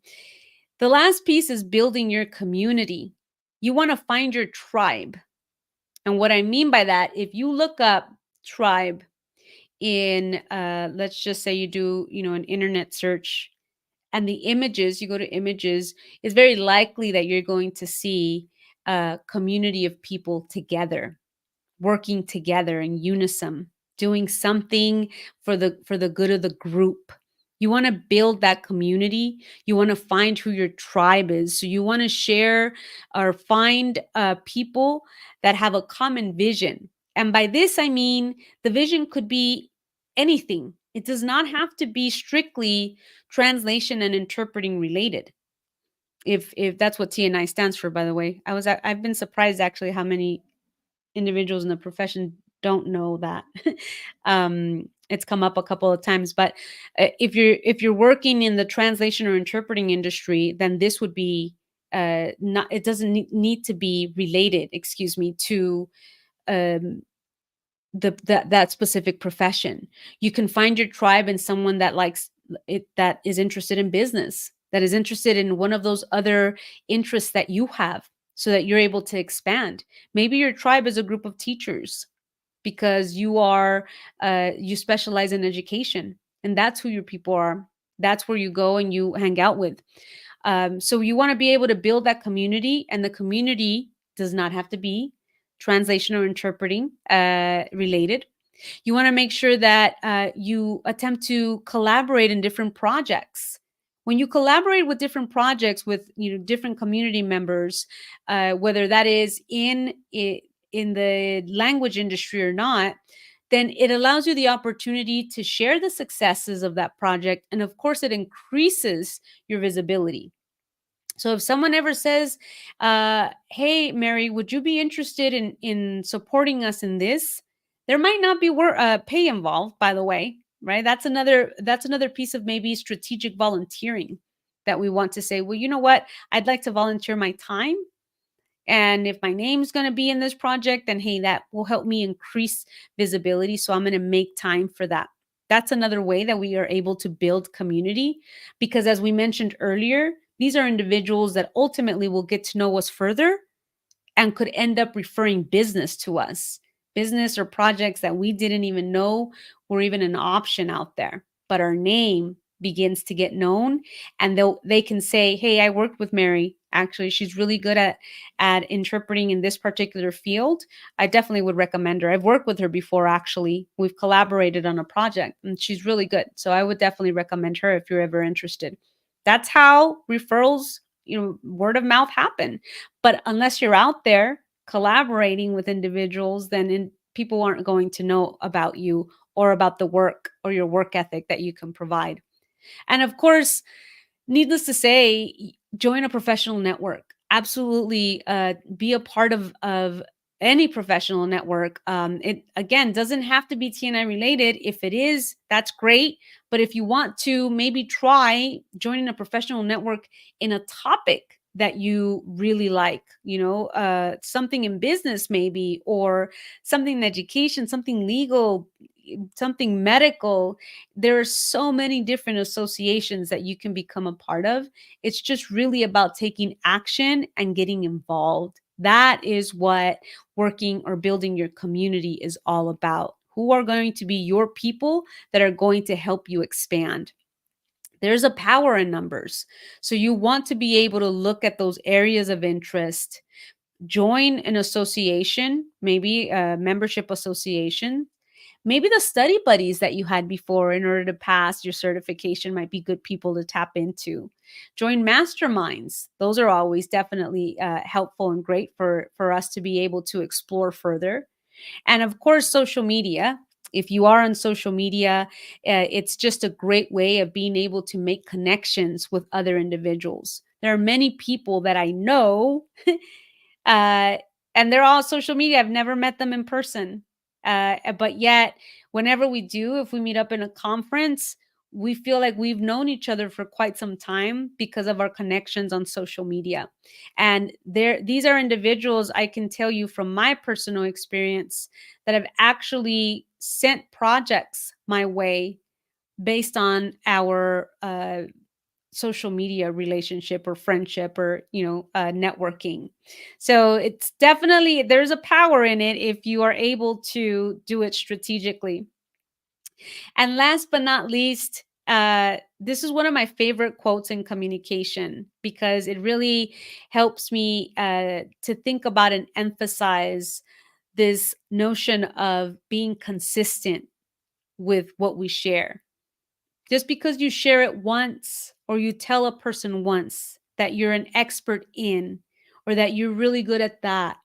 The last piece is building your community. You want to find your tribe. And what I mean by that, if you look up tribe in, let's just say you do, an internet search, and the images, you go to images, it's very likely that you're going to see a community of people together, working together in unison, doing something for the good of the group. You want to build that community. You want to find who your tribe is. So you want to share or find people that have a common vision. And by this, I mean the vision could be anything. It does not have to be strictly translation and interpreting related. If that's what TNI stands for, by the way. I've been surprised actually how many individuals in the profession don't know that. It's come up a couple of times, but if you're working in the translation or interpreting industry, then this would be not. It doesn't need to be related. Excuse me, to um, that specific profession. You can find your tribe in someone that likes it, that is interested in business, that is interested in one of those other interests that you have, so that you're able to expand. Maybe your tribe is a group of teachers because you specialize in education, and that's who your people are. That's where you go and you hang out with. So you want to be able to build that community, and the community does not have to be translation or interpreting related. You want to make sure that you attempt to collaborate in different projects. When you collaborate with different projects with different community members, whether that is in the language industry or not, then it allows you the opportunity to share the successes of that project, and of course, it increases your visibility. So if someone ever says, "Hey, Mary, would you be interested in supporting us in this?" There might not be pay involved, by the way, right? That's another piece of maybe strategic volunteering that we want to say. Well, you know what? I'd like to volunteer my time, and if my name's going to be in this project, then hey, that will help me increase visibility. So I'm going to make time for that. That's another way that we are able to build community, because as we mentioned earlier, these are individuals that ultimately will get to know us further and could end up referring business to us, business or projects that we didn't even know were even an option out there. But our name begins to get known, and they can say, "Hey, I worked with Mary. Actually, she's really good at interpreting in this particular field. I definitely would recommend her. I've worked with her before, actually. We've collaborated on a project, and she's really good. So I would definitely recommend her if you're ever interested." That's how referrals, word of mouth happen. But unless you're out there collaborating with individuals, then people aren't going to know about you or about the work or your work ethic that you can provide. And of course, needless to say, join a professional network. Absolutely, be a part of any professional network. It again doesn't have to be TNI related. If it is, that's great. But if you want to, maybe try joining a professional network in a topic that you really like. Something in business, maybe, or something in education, something legal, something medical. There are so many different associations that you can become a part of. It's just really about taking action and getting involved. That is what working or building your community is all about. Who are going to be your people that are going to help you expand? There's a power in numbers. So you want to be able to look at those areas of interest, join an association, maybe a membership association, Maybe the study buddies that you had before in order to pass your certification might be good people to tap into. Join masterminds. Those are always definitely helpful and great for us to be able to explore further. And of course, social media. If you are on social media, it's just a great way of being able to make connections with other individuals. There are many people that I know, uh, and they're all social media. I've never met them in person. But yet, whenever we do, if we meet up in a conference, we feel like we've known each other for quite some time because of our connections on social media. And these are individuals, I can tell you from my personal experience, that have actually sent projects my way based on our social media relationship or friendship or networking. So it's definitely, there's a power in it if you are able to do it strategically. And last but not least, this is one of my favorite quotes in communication because it really helps me to think about and emphasize this notion of being consistent with what we share. Just because you share it once or you tell a person once that you're an expert in, or that you're really good at that,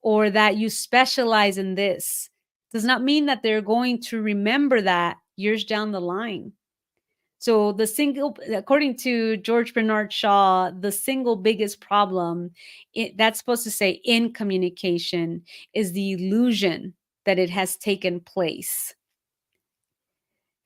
or that you specialize in this, does not mean that they're going to remember that years down the line. So according to George Bernard Shaw, the single biggest problem that's supposed to say in communication is the illusion that it has taken place.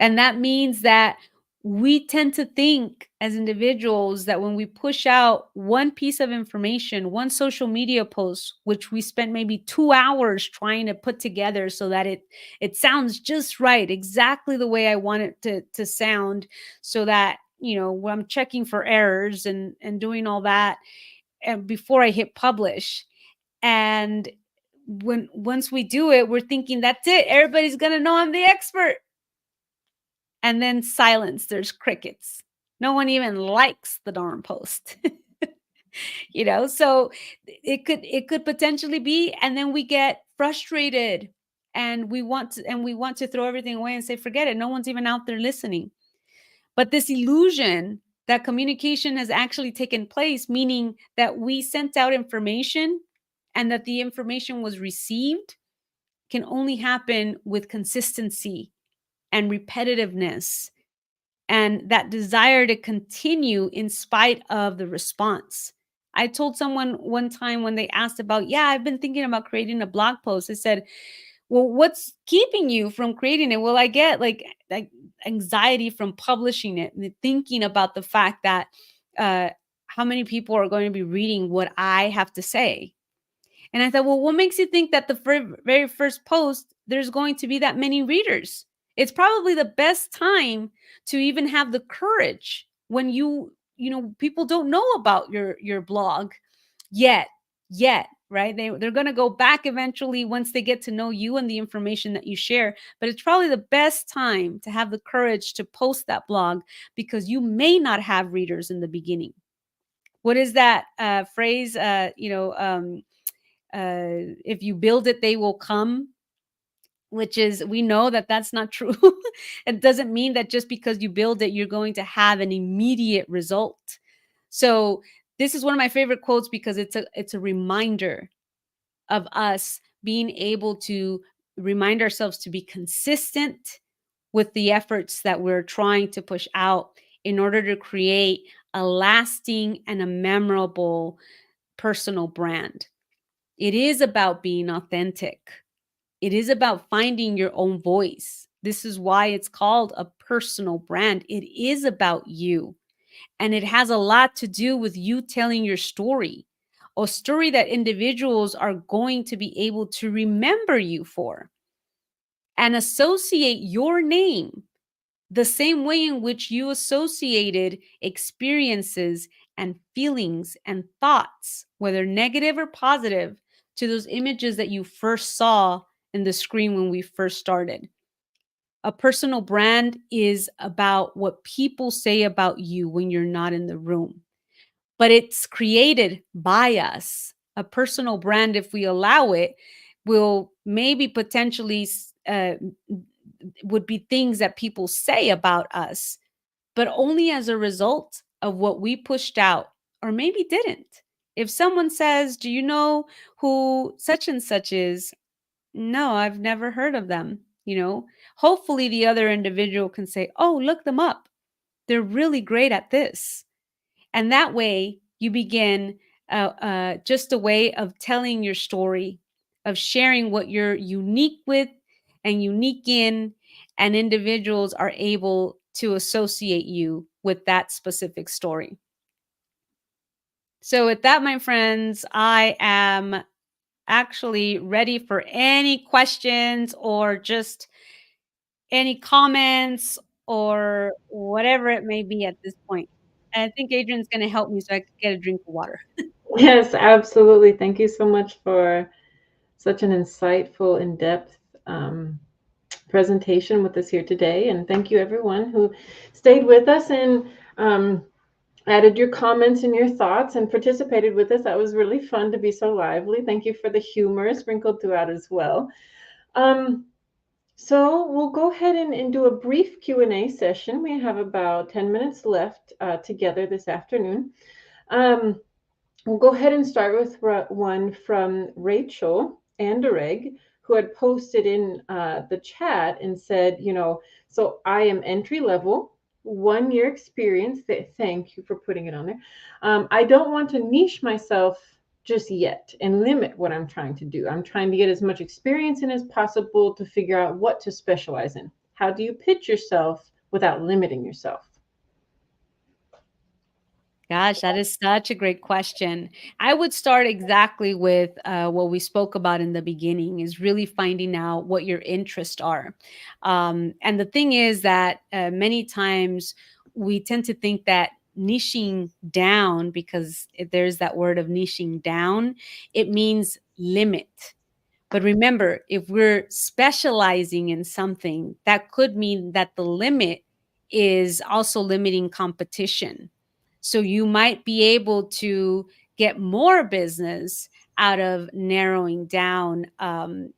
And that means that we tend to think as individuals that when we push out one piece of information, one social media post, which we spent maybe 2 hours trying to put together so that it sounds just right, exactly the way I want it to sound, so that, when I'm checking for errors and doing all that, and before I hit publish. And once we do it, we're thinking that's it. Everybody's gonna know I'm the expert. And then silence, there's crickets. No one even likes the darn post. So it could potentially be, and then we get frustrated and we want to throw everything away and say forget it. No one's even out there listening. But this illusion that communication has actually taken place, meaning that we sent out information and that the information was received, can only happen with consistency and repetitiveness and that desire to continue in spite of the response. I told someone one time when they asked about, yeah, I've been thinking about creating a blog post. I said, well, what's keeping you from creating it? Well, I get like anxiety from publishing it and thinking about the fact that how many people are going to be reading what I have to say. And I thought, well, what makes you think that the very first post, there's going to be that many readers? It's probably the best time to even have the courage when people don't know about your blog yet, right? They're going to go back eventually once they get to know you and the information that you share. But it's probably the best time to have the courage to post that blog because you may not have readers in the beginning. What is that phrase? If you build it, they will come, which is, we know that that's not true. It doesn't mean that just because you build it, you're going to have an immediate result. So this is one of my favorite quotes because it's a reminder of us being able to remind ourselves to be consistent with the efforts that we're trying to push out in order to create a lasting and a memorable personal brand. It is about being authentic. It is about finding your own voice. This is why it's called a personal brand. It is about you. And it has a lot to do with you telling your story, a story that individuals are going to be able to remember you for and associate your name the same way in which you associated experiences and feelings and thoughts, whether negative or positive, to those images that you first saw in the screen when we first started. A personal brand is about what people say about you when you're not in the room, but it's created by us. A personal brand, if we allow it, will maybe potentially uh, would be things that people say about us, but only as a result of what we pushed out or maybe didn't. If someone says, "Do you know who such and such is?" No, I've never heard of them. Hopefully the other individual can say, "Oh, look them up. They're really great at this." And that way you begin just a way of telling your story, of sharing what you're unique with and unique in, and individuals are able to associate you with that specific story. So, with that, my friends, I am actually ready for any questions or just any comments or whatever it may be at this point. And I think Adrian's going to help me so I can get a drink of water. Yes, absolutely. Thank you so much for such an insightful, in-depth presentation with us here today. And thank you, everyone who stayed with us and added your comments and your thoughts and participated with us. That was really fun to be so lively. Thank you for the humor sprinkled throughout as well. Um, so we'll go ahead and do a brief Q&A session. We have about 10 minutes left together this afternoon. We'll go ahead and start with one from Rachel Anderegg, who had posted in the chat and said, so I am entry level, 1 year experience. Thank you for putting it on there. I don't want to niche myself just yet and limit what I'm trying to do. I'm trying to get as much experience in as possible to figure out what to specialize in. How do you pitch yourself without limiting yourself? Gosh, that is such a great question. I would start exactly with what we spoke about in the beginning is really finding out what your interests are. And the thing is that many times we tend to think that niching down, because there's that word of niching down, it means limit. But remember, if we're specializing in something, that could mean that the limit is also limiting competition. So you might be able to get more business out of narrowing down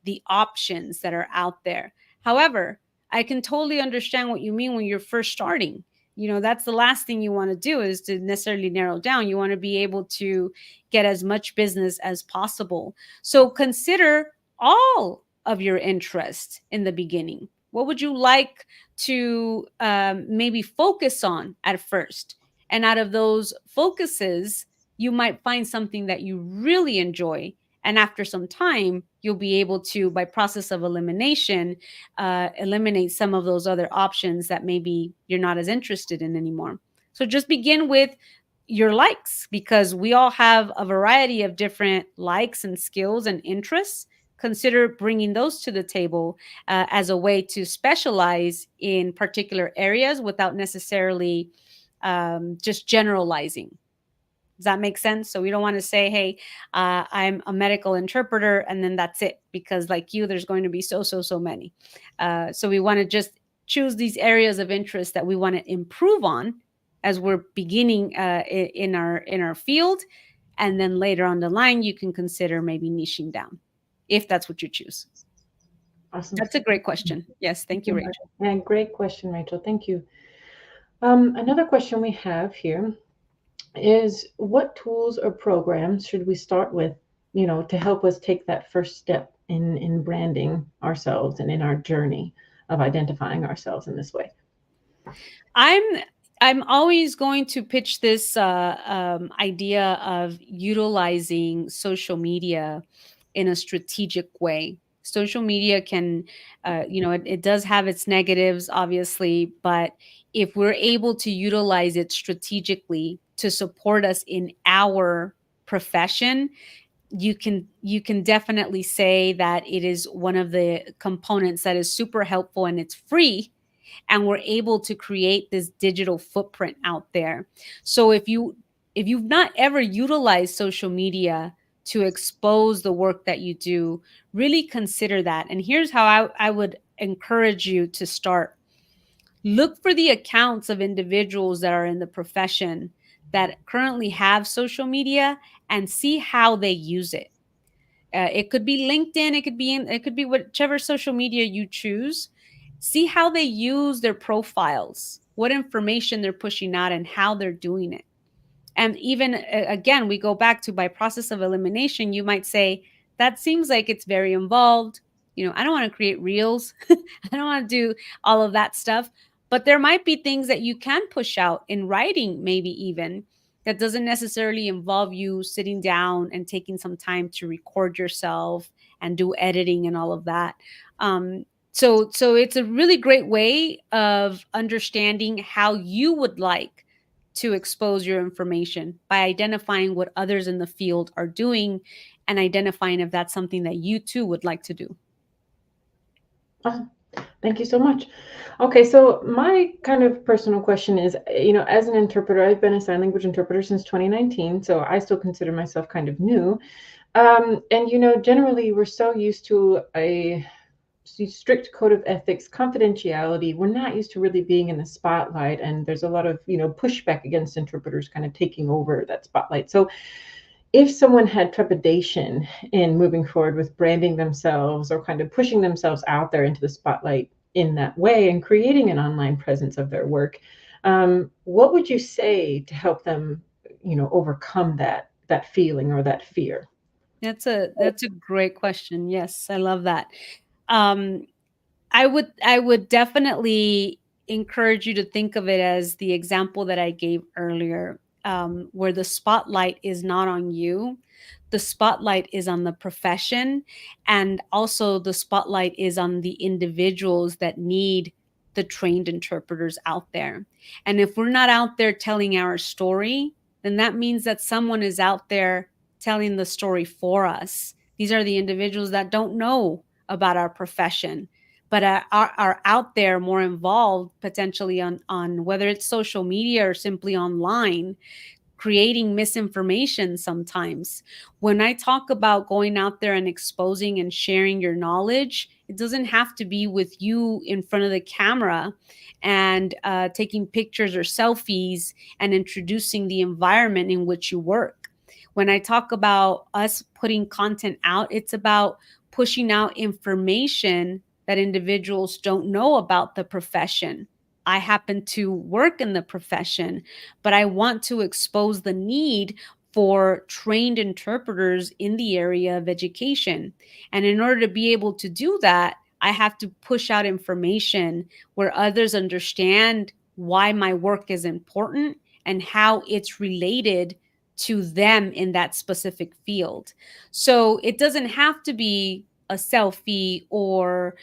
the options that are out there. However, I can totally understand what you mean when you're first starting. That's the last thing you want to do is to necessarily narrow down. You want to be able to get as much business as possible. So consider all of your interests in the beginning. What would you like to maybe focus on at first? And out of those focuses, you might find something that you really enjoy. And after some time, you'll be able to, by process of elimination, eliminate some of those other options that maybe you're not as interested in anymore. So just begin with your likes, because we all have a variety of different likes and skills and interests. Consider bringing those to the table as a way to specialize in particular areas without necessarily just generalizing. Does that make sense? So we don't want to say, "Hey, I'm a medical interpreter," and then that's it, because like you, there's going to be so many. So we want to just choose these areas of interest that we want to improve on as we're beginning in our field, and then later on the line, you can consider maybe niching down, if that's what you choose. Awesome. That's a great question. Yes, thank you, Rachel. And great question, Rachel. Thank you. Another question we have here is what tools or programs should we start with, to help us take that first step in branding ourselves and in our journey of identifying ourselves in this way? I'm I'm always going to pitch this idea of utilizing social media in a strategic way. Social media can, it does have its negatives, obviously, but if we're able to utilize it strategically to support us in our profession, you can definitely say that it is one of the components that is super helpful, and it's free, and we're able to create this digital footprint out there. So if you've not ever utilized social media to expose the work that you do, really consider that. And here's how I would encourage you to start. Look for the accounts of individuals that are in the profession that currently have social media and see how they use it. It could be LinkedIn, it could be whichever social media you choose. See how they use their profiles, what information they're pushing out, and how they're doing it. And even again, we go back to by process of elimination, you might say, that seems like it's very involved. I don't want to create reels. I don't want to do all of that stuff. But there might be things that you can push out in writing, maybe even that doesn't necessarily involve you sitting down and taking some time to record yourself and do editing and all of that. So it's a really great way of understanding how you would like to expose your information by identifying what others in the field are doing and identifying if that's something that you too would like to do. Thank you so much. Okay, so my kind of personal question is, as an interpreter, I've been a sign language interpreter since 2019, so I still consider myself kind of new. And generally we're so used to a strict code of ethics, confidentiality. We're not used to really being in the spotlight, and there's a lot of pushback against interpreters kind of taking over that spotlight. So if someone had trepidation in moving forward with branding themselves or kind of pushing themselves out there into the spotlight in that way and creating an online presence of their work, what would you say to help them, overcome that feeling or that fear? That's a great question. Yes, I love that. Um, I would definitely encourage you to think of it as the example that I gave earlier, where the spotlight is not on you. The spotlight is on the profession, and also the spotlight is on the individuals that need the trained interpreters out there. And if we're not out there telling our story, then that means that someone is out there telling the story for us. These are the individuals that don't know about our profession, but are out there more involved potentially on whether it's social media or simply online, creating misinformation sometimes. When I talk about going out there and exposing and sharing your knowledge, it doesn't have to be with you in front of the camera and taking pictures or selfies and introducing the environment in which you work. When I talk about us putting content out, it's about pushing out information that individuals don't know about the profession. I happen to work in the profession, but I want to expose the need for trained interpreters in the area of education. And in order to be able to do that, I have to push out information where others understand why my work is important and how it's related to them in that specific field. So it doesn't have to be a selfie or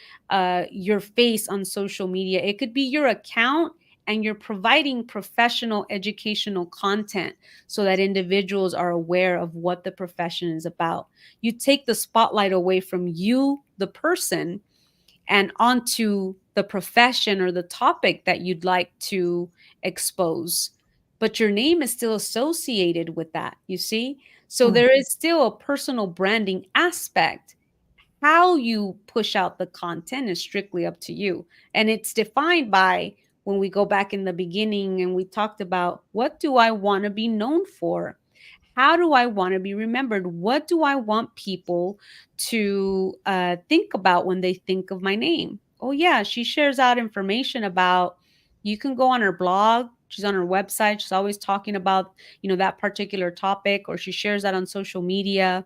your face on social media. It could be your account and you're providing professional educational content so that individuals are aware of what the profession is about. You take the spotlight away from you, the person, and onto the profession or the topic that you'd like to expose. But your name is still associated with that, you see? So Mm. there is still a personal branding aspect. How you push out the content is strictly up to you. And it's defined by when we go back in the beginning and we talked about what do I want to be known for? How do I want to be remembered? What do I want people to think about when they think of my name? Oh, yeah, she shares out information about, you can go on her blog. She's on her website. She's always talking about, that particular topic, or she shares that on social media.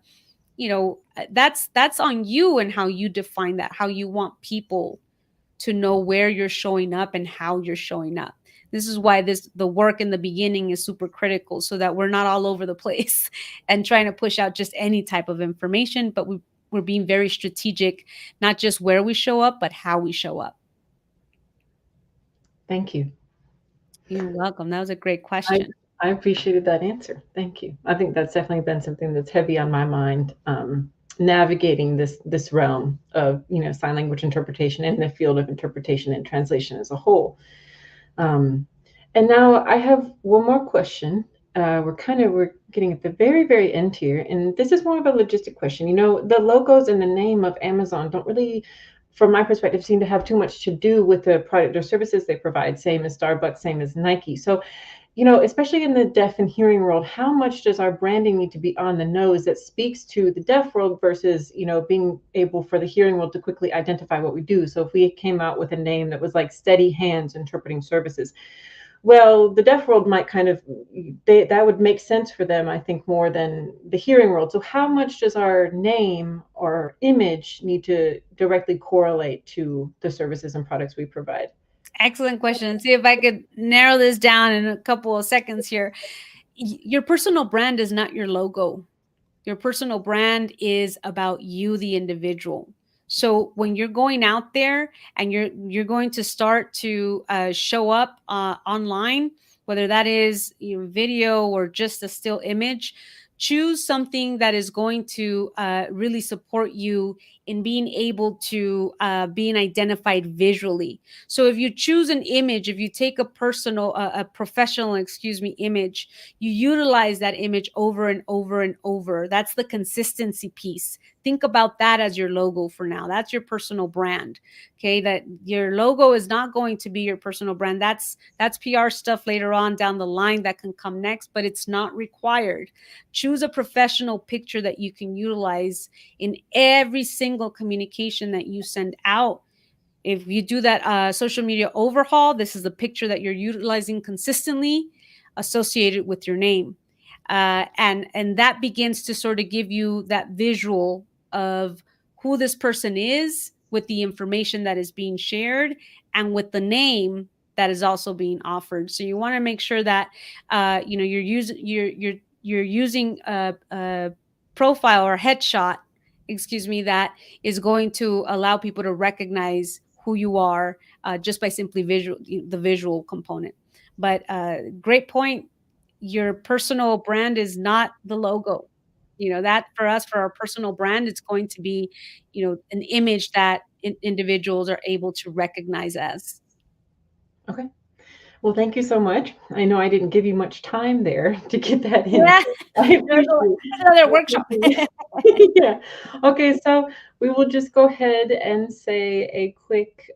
That's on you and how you define that, how you want people to know where you're showing up and how you're showing up. This is why the work in the beginning is super critical, so that we're not all over the place and trying to push out just any type of information, but we're being very strategic, not just where we show up, but how we show up. Thank you. You're welcome. That was a great I question. I appreciated that answer. Thank you. I think that's definitely been something that's heavy on my mind, navigating this realm of sign language interpretation and the field of interpretation and translation as a whole. Um, and now I have one more question. We're getting at the very, very end here, and this is more of a logistic question. The logos and the name of Amazon don't really, from my perspective, seem to have too much to do with the product or services they provide. Same as Starbucks, same as Nike. So, especially in the deaf and hearing world, how much does our branding need to be on the nose that speaks to the deaf world versus, being able for the hearing world to quickly identify what we do? So if we came out with a name that was like Steady Hands Interpreting Services, well, the deaf world might that would make sense for them, I think, more than the hearing world. So how much does our name or image need to directly correlate to the services and products we provide? Excellent question. See if I could narrow this down in a couple of seconds here. Your personal brand is not your logo. Your personal brand is about you, the individual. So when you're going out there and you're going to start to show up online, whether that is video or just a still image, choose something that is going to really support you in being able to being identified visually. So if you choose an image, if you take a professional, excuse me, image, you utilize that image over and over and over. That's the consistency piece. Think about that as your logo for now. That's your personal brand. Okay, that your logo is not going to be your personal brand. That's PR stuff later on down the line that can come next, but it's not required. Choose a professional picture that you can utilize in every single communication that you send out. If you do that social media overhaul, this is the picture that you're utilizing consistently associated with your name. And that begins to sort of give you that visual of who this person is with the information that is being shared and with the name that is also being offered. So you want to make sure that you're using a profile or headshot, excuse me, that is going to allow people to recognize who you are just by simply the visual component. But great point. Your personal brand is not the logo. That for us, for our personal brand, it's going to be, an image that individuals are able to recognize as. Okay. Well, thank you so much. I know I didn't give you much time there to get that in. Yeah, I there's appreciate another I workshop. appreciate Yeah. Okay, so we will just go ahead and say a quick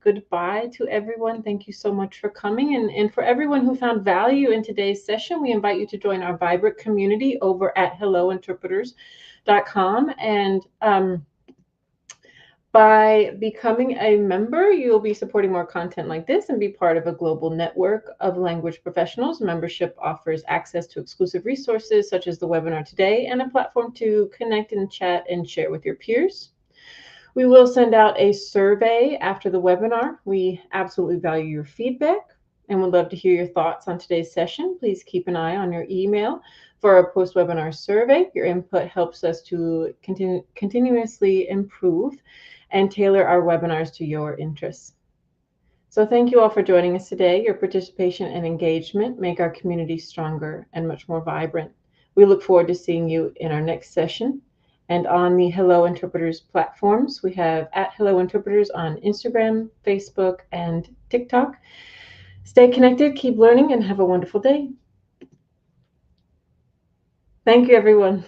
goodbye to everyone. Thank you so much for coming. And for everyone who found value in today's session, we invite you to join our vibrant community over at hellointerpreters.com. And by becoming a member, you'll be supporting more content like this and be part of a global network of language professionals. Membership offers access to exclusive resources such as the webinar today and a platform to connect and chat and share with your peers. We will send out a survey after the webinar. We absolutely value your feedback and would love to hear your thoughts on today's session. Please keep an eye on your email for our post-webinar survey. Your input helps us to continuously improve and tailor our webinars to your interests. So thank you all for joining us today. Your participation and engagement make our community stronger and much more vibrant. We look forward to seeing you in our next session. And on the Hello Interpreters platforms, we have at Hello Interpreters on Instagram, Facebook, and TikTok. Stay connected, keep learning, and have a wonderful day. Thank you, everyone.